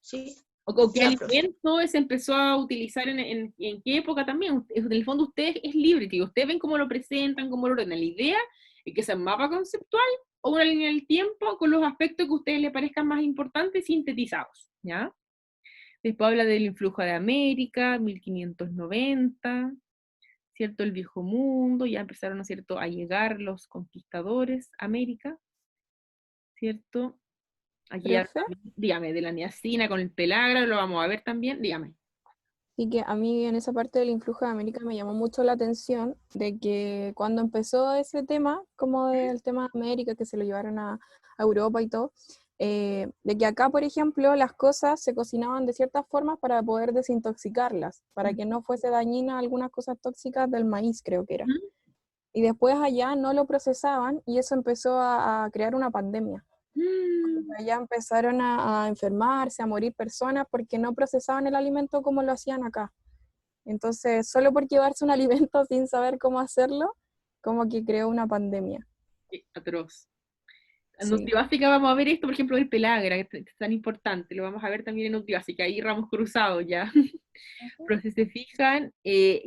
Sí, O qué ya, profe. alimento se empezó a utilizar en qué época también. En el fondo usted es libre, tío. Ustedes ven cómo lo presentan, cómo lo ordenan. La idea es que sea un mapa conceptual o una línea del tiempo con los aspectos que a ustedes les parezcan más importantes sintetizados, ¿ya? Después habla del influjo de América, 1590, ¿cierto? El viejo mundo, ya empezaron, ¿cierto?, a llegar los conquistadores a América, ¿cierto? Aquí ya, ¿Profe? dígame, de la niacina con el pelagra, lo vamos a ver también, dígame. Sí, que a mí en esa parte del influjo de América me llamó mucho la atención de que cuando empezó ese tema, como del tema de América, que se lo llevaron a Europa y todo, de que acá, por ejemplo, las cosas se cocinaban de ciertas formas para poder desintoxicarlas, para que no fuese dañina algunas cosas tóxicas del maíz, creo que era. Y después allá no lo procesaban y eso empezó a crear una pandemia. Allá empezaron a enfermarse, a morir personas porque no procesaban el alimento como lo hacían acá. Entonces, solo por llevarse un alimento sin saber cómo hacerlo, como que creó una pandemia. Qué atroz. En Sí. Nutribásica vamos a ver esto, por ejemplo, el pelagra, que es tan importante, lo vamos a ver también en Nutribásica, ahí ramos cruzados ya. Pero si se fijan,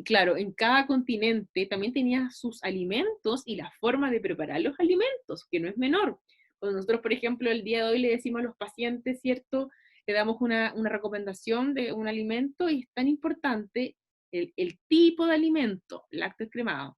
claro, en cada continente también tenía sus alimentos y la forma de preparar los alimentos, que no es menor. Cuando nosotros, por ejemplo, el día de hoy le decimos a los pacientes, ¿cierto? Le damos una recomendación de un alimento y es tan importante el tipo de alimento, lácteo cremado,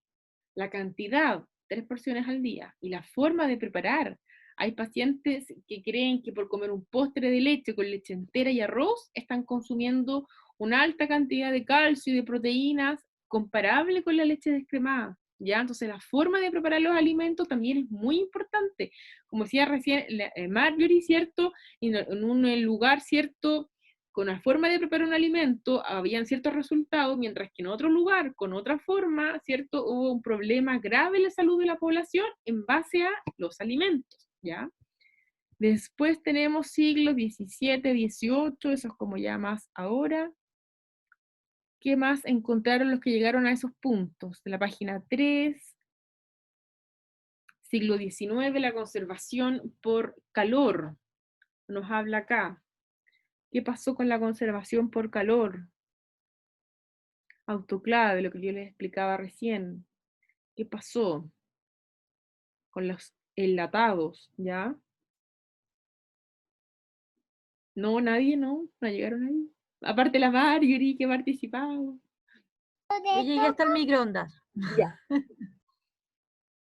la cantidad, 3 porciones al día, y la forma de preparar. Hay pacientes que creen que por comer un postre de leche con leche entera y arroz están consumiendo una alta cantidad de calcio y de proteínas comparable con la leche descremada, ¿ya? Entonces la forma de preparar los alimentos también es muy importante. Como decía recién Marjorie, ¿cierto? En un lugar, ¿cierto?, con la forma de preparar un alimento habían ciertos resultados, mientras que en otro lugar, con otra forma, ¿cierto?, hubo un problema grave en la salud de la población en base a los alimentos, ¿ya? Después tenemos siglo XVII, XVIII, eso es como ya más ahora. ¿Qué más encontraron los que llegaron a esos puntos? De la página 3, siglo XIX, la conservación por calor. Nos habla acá. ¿Qué pasó con la conservación por calor? Autoclave, lo que yo les explicaba recién. ¿Qué pasó con los enlatados? ¿Ya? No, nadie, no llegaron ahí. Aparte la Marjorie que participaba. Yo llegué hasta el microondas. Ya.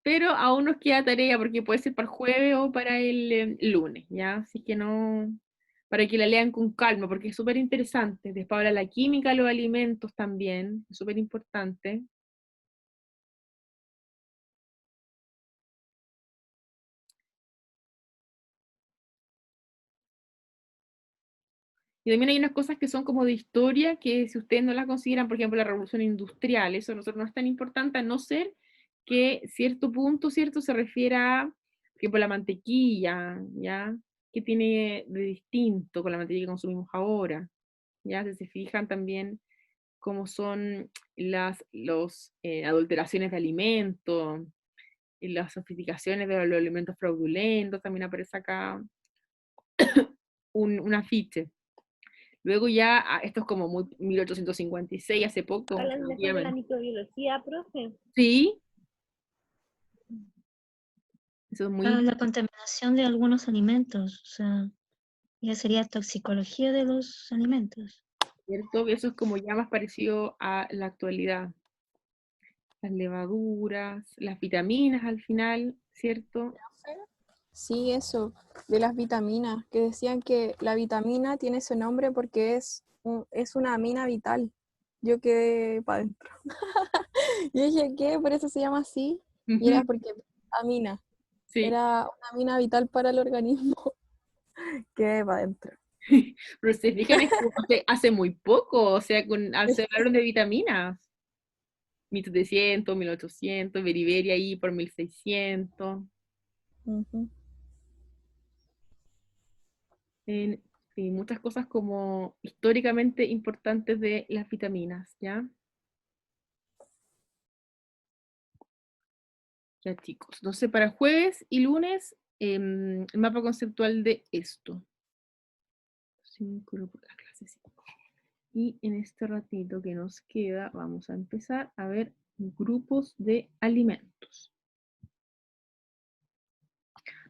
Pero aún nos queda tarea porque puede ser para el jueves o para el lunes, ¿ya? Así que no, para que la lean con calma, porque es súper interesante. Después habla la química de los alimentos también, es súper importante. Y también hay unas cosas que son como de historia, que si ustedes no las consideran, por ejemplo, la revolución industrial, eso a nosotros no es tan importante, a no ser que cierto punto, ¿cierto?, se refiera, por ejemplo, a la mantequilla, ¿ya? ¿qué tiene de distinto con la materia que consumimos ahora? Ya, si se fijan también cómo son las adulteraciones de alimentos, y las sofisticaciones de los alimentos fraudulentos, también aparece acá un afiche. Luego ya, esto es como muy 1856, hace poco. Hablan después de la microbiología, profe. Sí. Eso es muy La contaminación de algunos alimentos, o sea, ya sería toxicología de los alimentos. ¿Cierto? Eso es como ya más parecido a la actualidad. Las levaduras, las vitaminas al final, ¿cierto? Sí, eso, de las vitaminas, que decían que la vitamina tiene ese nombre porque es una amina vital. Yo quedé para adentro. Yo dije, ¿qué? ¿Por eso se llama así? Y era porque amina. Sí. Era una amina vital para el organismo. Quedé para adentro. Pero se fijan, es como hace muy poco, o sea, se hablaron de vitaminas. 1700, 1800, beriberi ahí por 1600. Y muchas cosas como históricamente importantes de las vitaminas, ¿ya? Ya, chicos. Entonces, para jueves y lunes, el mapa conceptual de esto. Y en este ratito que nos queda, vamos a empezar a ver grupos de alimentos.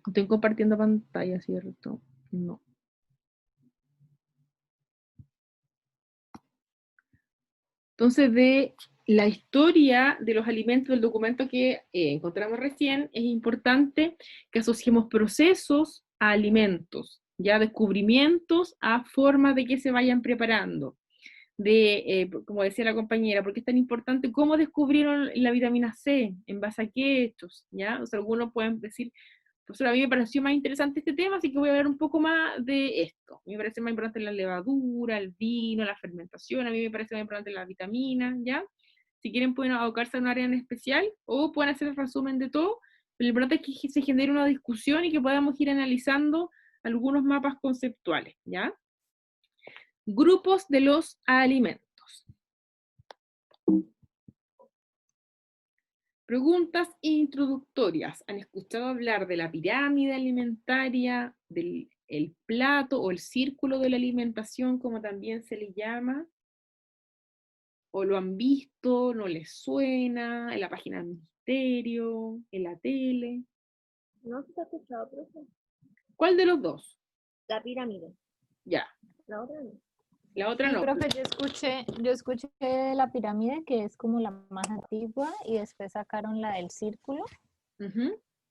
Estoy compartiendo pantalla, ¿cierto? No. Entonces, de la historia de los alimentos del documento que encontramos recién, es importante que asociemos procesos a alimentos, ya descubrimientos a formas de que se vayan preparando. Como decía la compañera, ¿por qué es tan importante cómo descubrieron la vitamina C? ¿En base a qué hechos? ¿Ya? O sea, algunos pueden decir, profesor, a mí me pareció más interesante este tema, así que voy a hablar un poco más de esto. A mí me parece más importante la levadura, el vino, la fermentación, a mí me parece más importante la vitamina, ¿ya? Si quieren pueden abocarse a un área en especial, o pueden hacer el resumen de todo, pero lo importante es que se genere una discusión y que podamos ir analizando algunos mapas conceptuales, ¿ya? Grupos de los alimentos. Preguntas introductorias. ¿Han escuchado hablar de la pirámide alimentaria, del el plato o el círculo de la alimentación, como también se le llama? ¿O lo han visto? ¿No les suena? ¿En la página del ministerio? ¿En la tele? No se ha escuchado, profe. ¿Cuál de los dos? La pirámide. Ya. La otra no. La otra Sí, no. profe, yo escuché la pirámide, que es como la más antigua, y después sacaron la del círculo,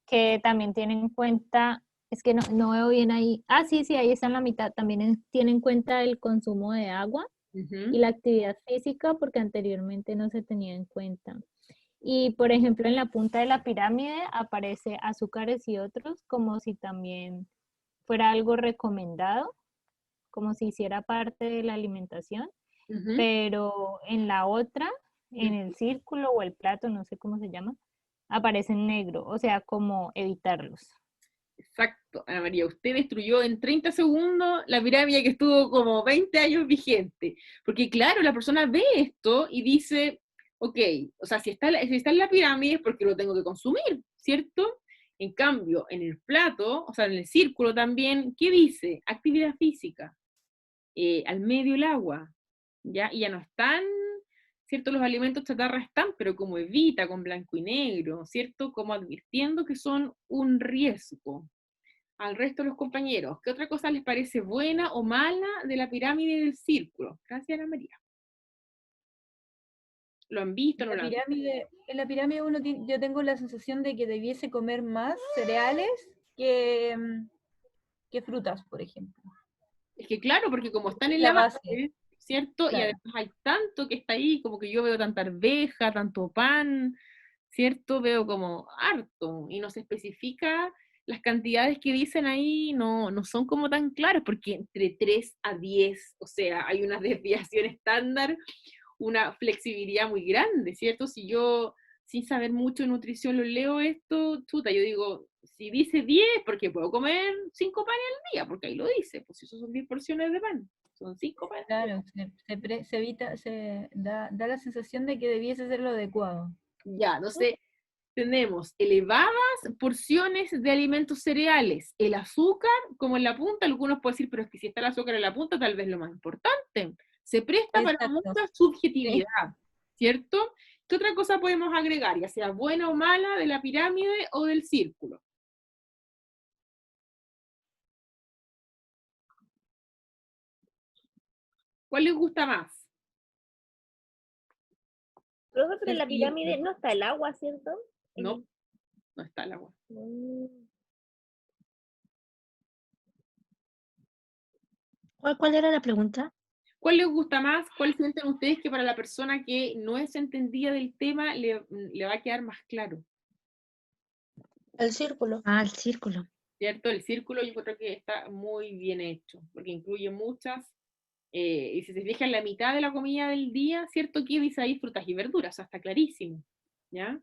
que también tiene en cuenta, es que no veo bien ahí, sí, ahí está en la mitad, también tiene en cuenta el consumo de agua y la actividad física, porque anteriormente no se tenía en cuenta. Y, por ejemplo, en la punta de la pirámide aparece azúcares y otros, como si también fuera algo recomendado, como si hiciera parte de la alimentación, pero en la otra, en el círculo o el plato, no sé cómo se llama, aparece en negro, o sea, como evitarlos. Exacto, Ana María, usted destruyó en 30 segundos la pirámide que estuvo como 20 años vigente, porque claro, la persona ve esto y dice, ok, o sea, si está en la pirámide es porque lo tengo que consumir, ¿cierto? En cambio, en el plato, o sea, en el círculo también, ¿qué dice? Actividad física. Al medio el agua, ¿ya? Y ya no están, ¿cierto? Los alimentos chatarra están, pero como evita, con blanco y negro, ¿cierto? Como advirtiendo que son un riesgo al resto de los compañeros. ¿Qué otra cosa les parece buena o mala de la pirámide del círculo? Gracias, Ana María. ¿Lo han visto? ¿No lo han visto? En la pirámide yo tengo la sensación de que debiese comer más cereales que frutas, por ejemplo. Es que claro, porque como están en La la base, base. ¿cierto? Claro. Y además hay tanto que está ahí, como que yo veo tanta arveja, tanto pan, ¿cierto? Veo como harto, y no se especifica las cantidades que dicen ahí, no son como tan claras, porque entre 3 a 10, o sea, hay una desviación estándar, una flexibilidad muy grande, ¿cierto? Si yo sin saber mucho de nutrición, lo leo esto, chuta, yo digo, si dice 10, porque puedo comer 5 panes al día, porque ahí lo dice, pues eso son 10 porciones de pan, son 5 panes. Claro, se evita, da la sensación de que debiese ser lo adecuado. Ya, entonces tenemos elevadas porciones de alimentos cereales, el azúcar como en la punta, algunos pueden decir, pero es que si está el azúcar en la punta, tal vez lo más importante, se presta para Exacto. mucha subjetividad, ¿cierto? ¿Qué otra cosa podemos agregar, ya sea buena o mala, de la pirámide o del círculo? ¿Cuál les gusta más? Profe, pero en El la pirámide círculo. no está el agua, ¿cierto? No, no está el agua. ¿Cuál era la pregunta? ¿Cuál les gusta más? ¿Cuál sienten ustedes que para la persona que no es entendida del tema le va a quedar más claro? El círculo. Ah, el círculo. ¿Cierto? El círculo yo creo que está muy bien hecho, porque incluye muchas, y si se fijan, la mitad de la comida del día, ¿cierto? Que dice ahí frutas y verduras, o sea, está clarísimo, ¿ya?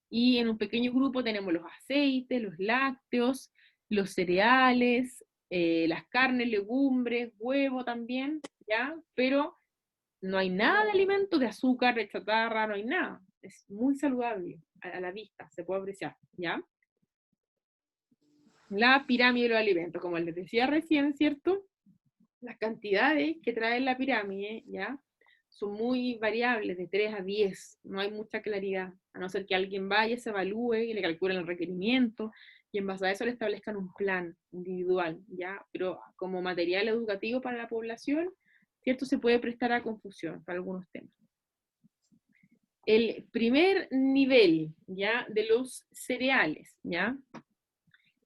Y en un pequeño grupo tenemos los aceites, los lácteos, los cereales, las carnes, legumbres, huevo también, ¿ya? Pero no hay nada de alimento, de azúcar, de chatarra, no hay nada. Es muy saludable a la vista, se puede apreciar, ¿ya? La pirámide de los alimentos, como les decía recién, ¿cierto? Las cantidades que trae la pirámide, ¿ya? Son muy variables, de 3 a 10, no hay mucha claridad, a no ser que alguien vaya, se evalúe y le calculen el requerimiento, y en base a eso le establezcan un plan individual, ¿ya? Pero como material educativo para la población, ¿cierto? Se puede prestar a confusión para algunos temas. El primer nivel, ¿ya? De los cereales, ¿ya?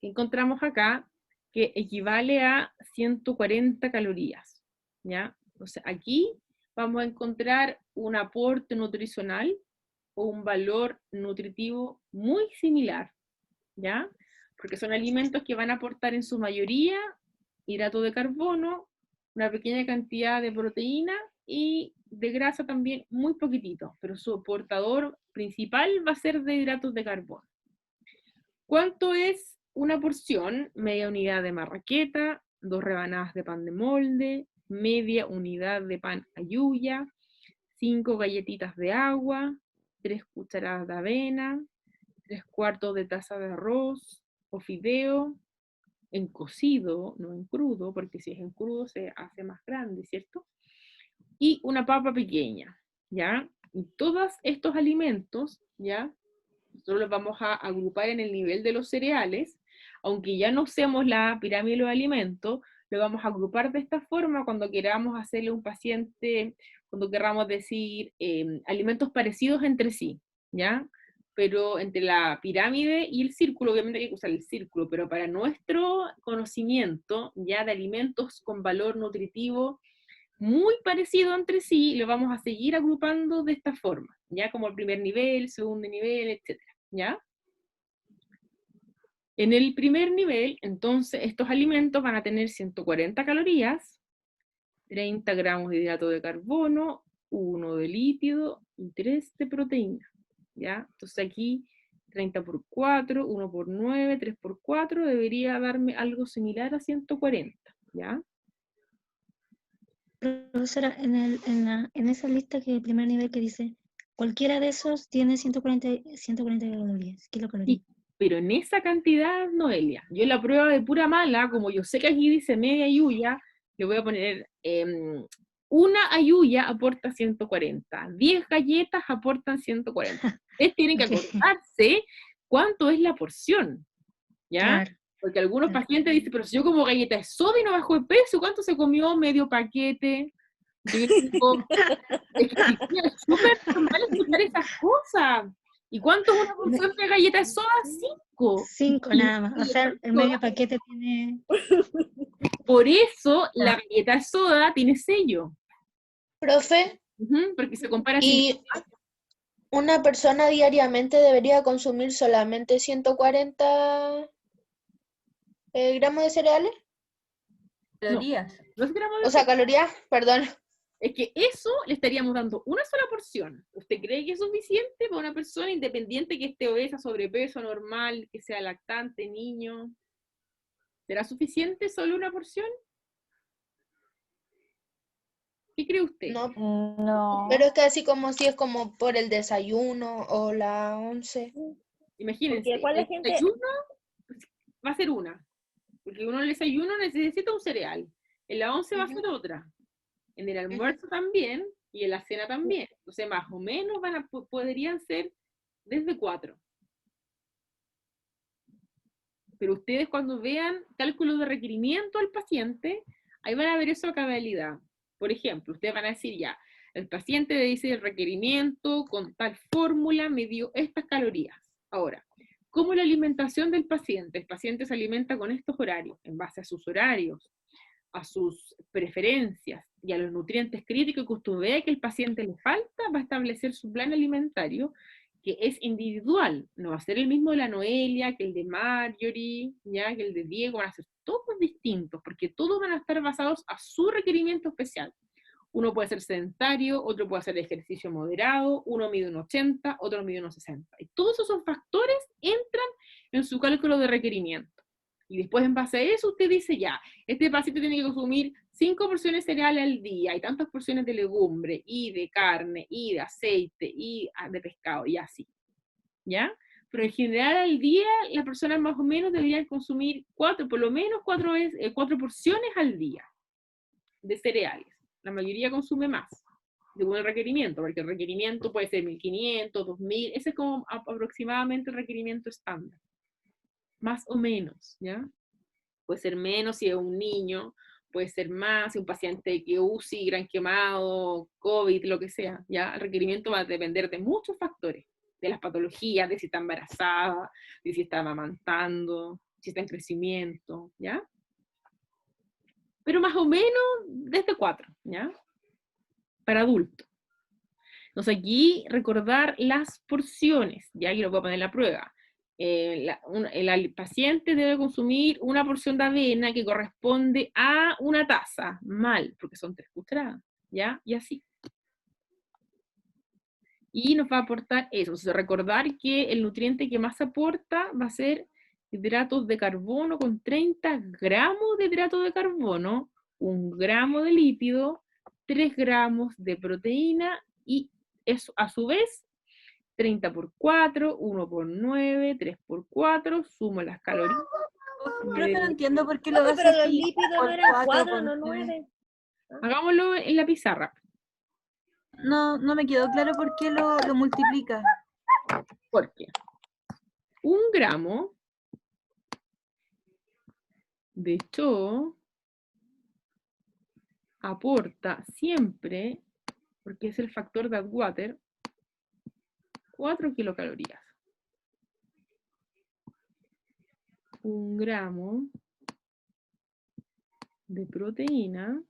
Encontramos acá que equivale a 140 calorías, ¿ya? Entonces aquí vamos a encontrar un aporte nutricional o un valor nutritivo muy similar, ¿ya? Porque son alimentos que van a aportar en su mayoría hidrato de carbono, una pequeña cantidad de proteína y de grasa también muy poquitito, pero su aportador principal va a ser de hidratos de carbono. ¿Cuánto es una porción? Media unidad de marraqueta, 2 rebanadas de pan de molde, media unidad de pan ayuya, 5 galletitas de agua, 3 cucharadas de avena, 3/4 de taza de arroz o fideo, en cocido, no en crudo, porque si es en crudo se hace más grande, ¿cierto? Y una papa pequeña, ¿ya? Y todos estos alimentos, ¿ya? Nosotros los vamos a agrupar en el nivel de los cereales, aunque ya no usemos la pirámide de los alimentos, lo vamos a agrupar de esta forma cuando queramos hacerle a un paciente, cuando queramos decir alimentos parecidos entre sí, ¿ya? Pero entre la pirámide y el círculo, obviamente hay que usar el círculo, pero para nuestro conocimiento ya de alimentos con valor nutritivo muy parecido entre sí, lo vamos a seguir agrupando de esta forma, ya como el primer nivel, segundo nivel, etc. ¿Ya? En el primer nivel, entonces, estos alimentos van a tener 140 calorías, 30 gramos de hidrato de carbono, 1 de lípido y 3 de proteína. ¿Ya? Entonces aquí 30 por 4, 1 por 9, 3 por 4, debería darme algo similar a 140. ¿Ya? Profesora, en esa lista que el primer nivel que dice, cualquiera de esos tiene 140 calorías, kilocalorías. Sí, pero en esa cantidad, Noelia, yo en la prueba de pura mala, como yo sé que aquí dice media ayuya, le voy a poner, una ayuya aporta 140, 10 galletas aportan 140. Ustedes tienen que acordarse cuánto es la porción, ¿ya? Claro. Porque algunos pacientes dicen, pero si yo como galleta de soda y no bajo de peso, ¿cuánto se comió? Medio paquete. Yo digo, es que es súper normal escuchar esas cosas. ¿Y cuánto es una porción de galleta de soda? 5. 5 nada más. O sea, el medio paquete tiene... Por eso la galleta de soda tiene sello. Profe, porque se compara y una persona diariamente debería consumir solamente 140 gramos de cereales. Calorías. No es gramos de O sea, calorías, perdón. Es que eso le estaríamos dando una sola porción. ¿Usted cree que es suficiente para una persona independiente que esté obesa, sobrepeso, normal, que sea lactante, niño? ¿Será suficiente solo una porción? ¿Qué cree usted? No, No. pero es que así como si es como por el desayuno o la once. Imagínense, Porque ¿cuál el es gente? desayuno va a ser una. Porque uno en el desayuno necesita un cereal. En la once va a ser otra. En el almuerzo también, y en la cena también. Entonces, más o menos podrían ser desde 4. Pero ustedes cuando vean cálculo de requerimiento al paciente, ahí van a ver eso a cabalidad. Por ejemplo, ustedes van a decir ya, el paciente le dice el requerimiento con tal fórmula me dio estas calorías. Ahora, ¿cómo la alimentación del paciente? El paciente se alimenta con estos horarios, en base a sus horarios, a sus preferencias y a los nutrientes críticos que usted vea que el paciente le falta, va a establecer su plan alimentario, que es individual, no va a ser el mismo de la Noelia, que el de Marjorie, ya, que el de Diego, van a ser todos distintos, porque todos van a estar basados a su requerimiento especial. Uno puede ser sedentario, otro puede hacer ejercicio moderado, uno mide 1,80, otro mide 1,60. Y todos esos factores entran en su cálculo de requerimiento. Y después, en base a eso, usted dice ya, este paciente tiene que consumir 5 porciones de cereal al día, y tantas porciones de legumbre, y de carne, y de aceite, y de pescado, y así. ¿Ya? Pero en general al día, las personas más o menos deberían consumir por lo menos 4 porciones al día de cereales. La mayoría consume más, según el requerimiento, porque el requerimiento puede ser 1.500, 2.000, ese es como aproximadamente el requerimiento estándar. Más o menos, ¿ya? Puede ser menos si es un niño, puede ser más si es un paciente que UCI, gran quemado, COVID, lo que sea, ¿ya? El requerimiento va a depender de muchos factores, de las patologías, de si está embarazada, de si está amamantando, si está en crecimiento, ¿ya? Pero más o menos desde 4, ¿ya? Para adultos. Entonces aquí recordar las porciones, ya aquí lo voy a poner en la prueba. El paciente debe consumir una porción de avena que corresponde a una taza, mal, porque son 3 cucharadas, ¿ya? Y así. Y nos va a aportar eso. Entonces, recordar que el nutriente que más aporta va a ser hidratos de carbono con 30 gramos de hidratos de carbono, 1 gramo de lípido, 3 gramos de proteína, y eso a su vez 30 por 4, 1 por 9, 3 por 4, sumo las calorías. Profe, no entiendo por qué lo hace Pero los así. lípidos por no eran 4, 4, por no 9. 9. Hagámoslo en la pizarra. No me quedó claro por qué lo multiplica. ¿Por qué? 1 gramo de cho aporta siempre, porque es el factor de Atwater, 4 kilocalorías. 1 gramo de proteína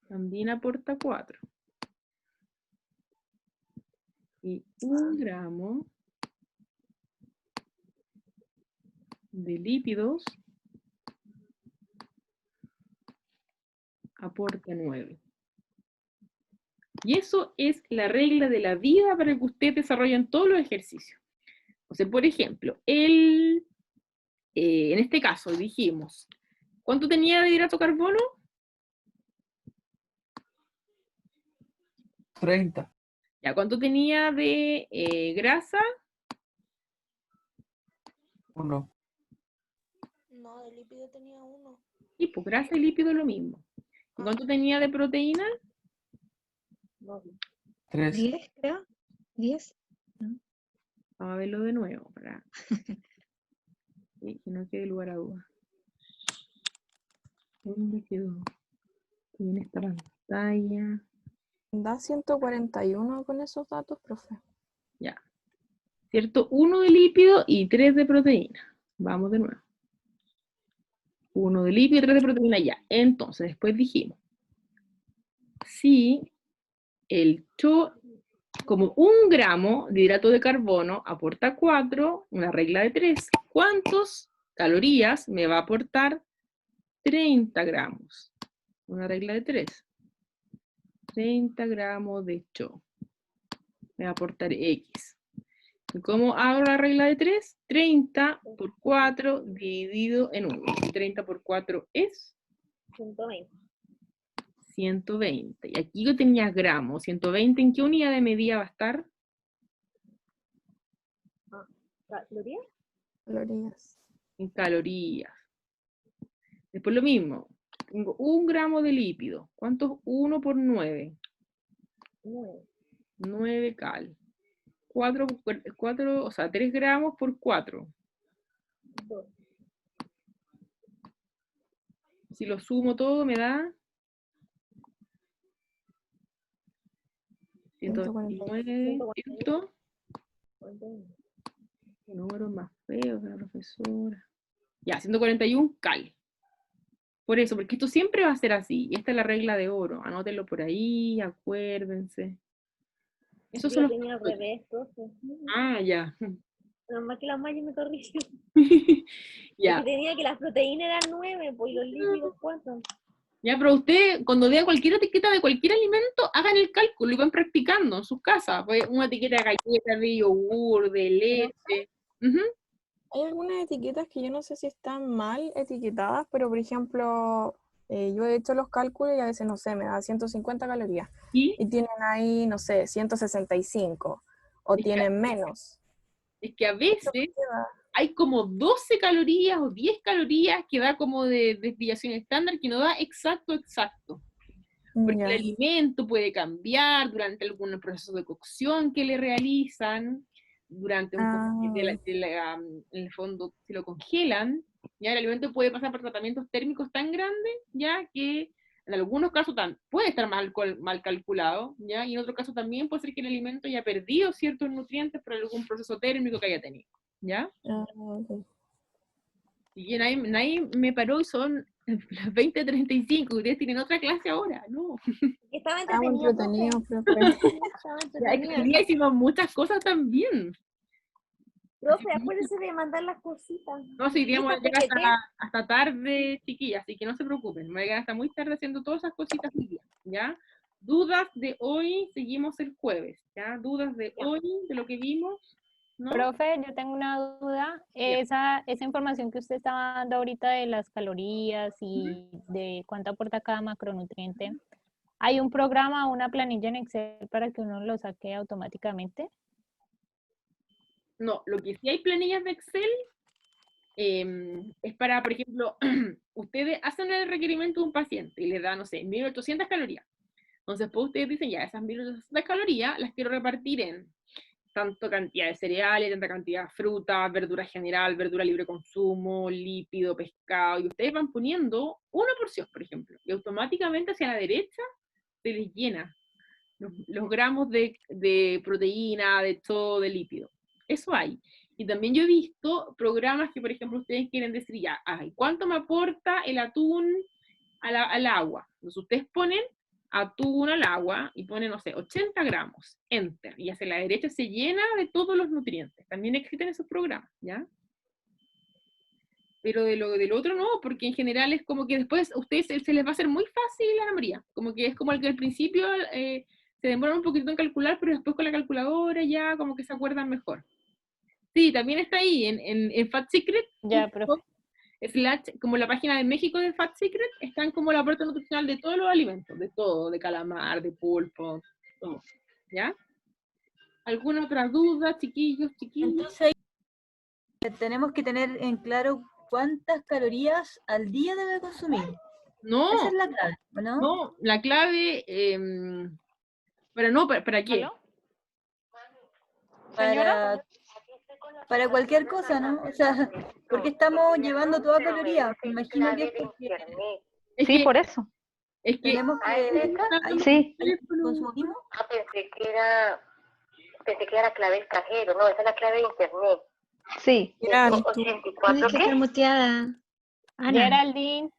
también aporta 4. Y 1 gramo de lípidos aporta 9. Y eso es la regla de la vida para que usted desarrolle en todos los ejercicios. O sea, por ejemplo, en este caso dijimos, ¿cuánto tenía de hidrato de carbono? 30. Ya, ¿cuánto tenía de grasa? 1. No, de lípido tenía 1. Y pues grasa y lípido es lo mismo. ¿Y cuánto tenía de proteína? 3. 10, creo. 10. Vamos a verlo de nuevo para que no quede lugar a duda. ¿Dónde quedó? En esta pantalla. Da 141 con esos datos, profe. Ya. ¿Cierto? 1 de lípido y 3 de proteína. Vamos de nuevo. 1 de lípido y 3 de proteína, ya. Entonces, después dijimos, si el cho, como 1 gramo de hidrato de carbono aporta 4, una regla de 3, ¿cuántas calorías me va a aportar 30 gramos? Una regla de 3. 30 gramos de cho. Me va a aportar X. ¿Y cómo hago la regla de 3? 30 por 4 dividido en 1. 30 por 4 es 120. 120. Y aquí yo tenía gramos. 120, ¿en qué unidad de medida va a estar? ¿Calorías? Calorías. En calorías. Después lo mismo. Tengo 1 gramo de lípido. ¿Cuánto es 1 por 9? 9. 9 cal. 4, o sea, 3 gramos por 4. 2. Si lo sumo todo me da 129. 141. Qué números más feos de la profesora. Ya, 141 cal. Por eso, porque esto siempre va a ser así. Y esta es la regla de oro. Anótenlo por ahí, acuérdense. Esos Yo son lo los... tenía al revés, profe. Ah, ya. Nomás que la Maya me corrigió. Ya. Porque tenía que las proteínas eran 9, pues y los lípidos 4. Ya, pero usted, cuando vean cualquier etiqueta de cualquier alimento, hagan el cálculo y van practicando en sus casas. Pues una etiqueta de galletas, de yogur, de leche. Ujú. Hay algunas etiquetas que yo no sé si están mal etiquetadas, pero por ejemplo, yo he hecho los cálculos y a veces, no sé, me da 150 calorías. ¿Y? Y tienen ahí, no sé, 165. O Es que- tienen menos. Es que a veces hay como 12 calorías o 10 calorías que da como de desviación estándar que no da exacto. Porque Ya. el alimento puede cambiar durante algún proceso de cocción que le realizan, durante en el fondo, si lo congelan, ya el alimento puede pasar por tratamientos térmicos tan grandes, ya que en algunos casos puede estar mal calculado, ya, y en otros casos también puede ser que el alimento haya perdido ciertos nutrientes por algún proceso térmico que haya tenido, ¿ya? Ok. Y nadie me paró y son las 20:35, ustedes tienen otra clase ahora, ¿no? Estaba Estamos entretenido, entretenidos, profe. profe. Estaba Ya, es que hoy entretenido. día hicimos muchas cosas también. Profe, acuérdese de mandar las cositas. No, si ¿Y vamos a esta llegar PPT? hasta tarde, chiquillas, así que no se preocupen, me voy a quedar hasta muy tarde haciendo todas esas cositas hoy día, ¿ya? Dudas de hoy, seguimos el jueves, ¿ya? Dudas de hoy, de lo que vimos, ¿no? Profe, yo tengo una duda. Esa información que usted estaba dando ahorita de las calorías y de cuánto aporta cada macronutriente, ¿hay un programa o una planilla en Excel para que uno lo saque automáticamente? No, lo que sí hay planillas de Excel es para, por ejemplo, ustedes hacen el requerimiento de un paciente y les da, no sé, 1800 calorías. Entonces, pues ustedes dicen, ya, esas 1800 calorías las quiero repartir en tanto cantidad de cereales, tanta cantidad de fruta, verdura general, verdura libre consumo, lípido, pescado, y ustedes van poniendo una porción, por ejemplo, y automáticamente hacia la derecha se les llena los gramos de proteína, de todo, de lípido. Eso hay. Y también yo he visto programas que, por ejemplo, ustedes quieren decir, ya, ay, ¿cuánto me aporta el atún al agua? Entonces ustedes ponen atún al agua y ponen, no sé, 80 gramos, enter, y hacia la derecha se llena de todos los nutrientes. También existen esos programas, ¿ya? Pero del otro no, porque en general es como que después a ustedes se les va a hacer muy fácil, Ana María, como que es como el que al principio se demoran un poquito en calcular, pero después con la calculadora ya como que se acuerdan mejor. Sí, también está ahí, en Fat Secret, Ya, profe. como la página de México de Fat Secret, están como la aporte nutricional de todos los alimentos, de todo, de calamar, de pulpo, todo, ¿ya? ¿Alguna otra duda, chiquillos, chiquillas? Entonces ahí tenemos que tener en claro cuántas calorías al día debe consumir. No, Esa es la clave, ¿no? no, la clave, ¿para qué? Para cualquier cosa, ¿no? O sea, porque estamos llevando toda caloría. Me imagino que es porque Es Sí, que- por eso. Es que tenemos que... ¿Hay Sí. consumismo? Ah, pensé que era la clave extranjero, no, esa es la clave de internet. Sí. Tienes 84, que estar muteada. Ana. Geraldine.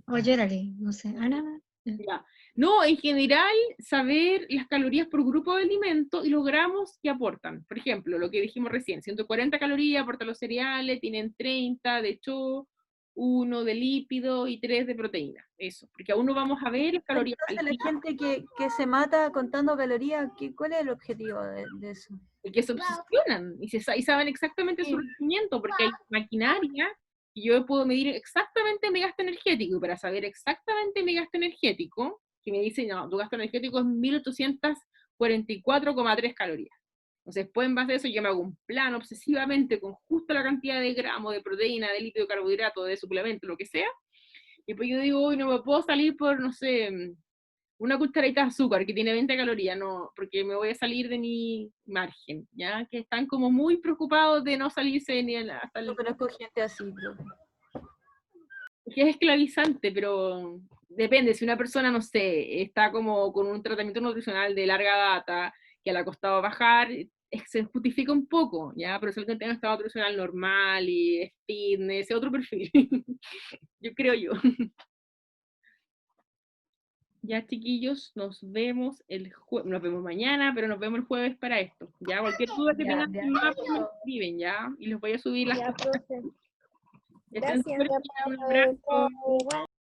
O Geraldine, no sé. Ana. Ya. No, en general, saber las calorías por grupo de alimentos y los gramos que aportan. Por ejemplo, lo que dijimos recién, 140 calorías aportan los cereales, tienen 30, de hecho, 1 de lípido y 3 de proteína. Eso, porque aún no vamos a ver las calorías. Entonces la gente que se mata contando calorías, ¿cuál es el objetivo de eso? Que se obsesionan y saben exactamente su rendimiento, porque hay maquinaria y yo puedo medir exactamente mi gasto energético, y para saber exactamente mi gasto energético, que me dicen, no, tu gasto energético es 1844,3 calorías. Entonces, después en base a eso yo me hago un plan obsesivamente con justo la cantidad de gramos de proteína, de lípido, de carbohidrato, de suplemento, lo que sea, y pues yo digo, hoy no me puedo salir por, no sé, una cucharadita de azúcar que tiene 20 calorías, no, porque me voy a salir de mi margen, ¿ya? Que están como muy preocupados de no salirse ni hasta el... Yo conozco gente así, profe. Que es esclavizante, pero depende, si una persona, no sé, está como con un tratamiento nutricional de larga data, que le ha costado bajar, se justifica un poco, ¿ya? Pero si alguien tiene un estado nutricional normal y es fitness, es otro perfil, yo creo yo. Ya, chiquillos, nos vemos nos vemos mañana, pero nos vemos el jueves para esto. Ya, cualquier duda que tengan, me escriben, ya, y les voy a subir las cosas. profe. Estén Gracias. súper bien, un abrazo.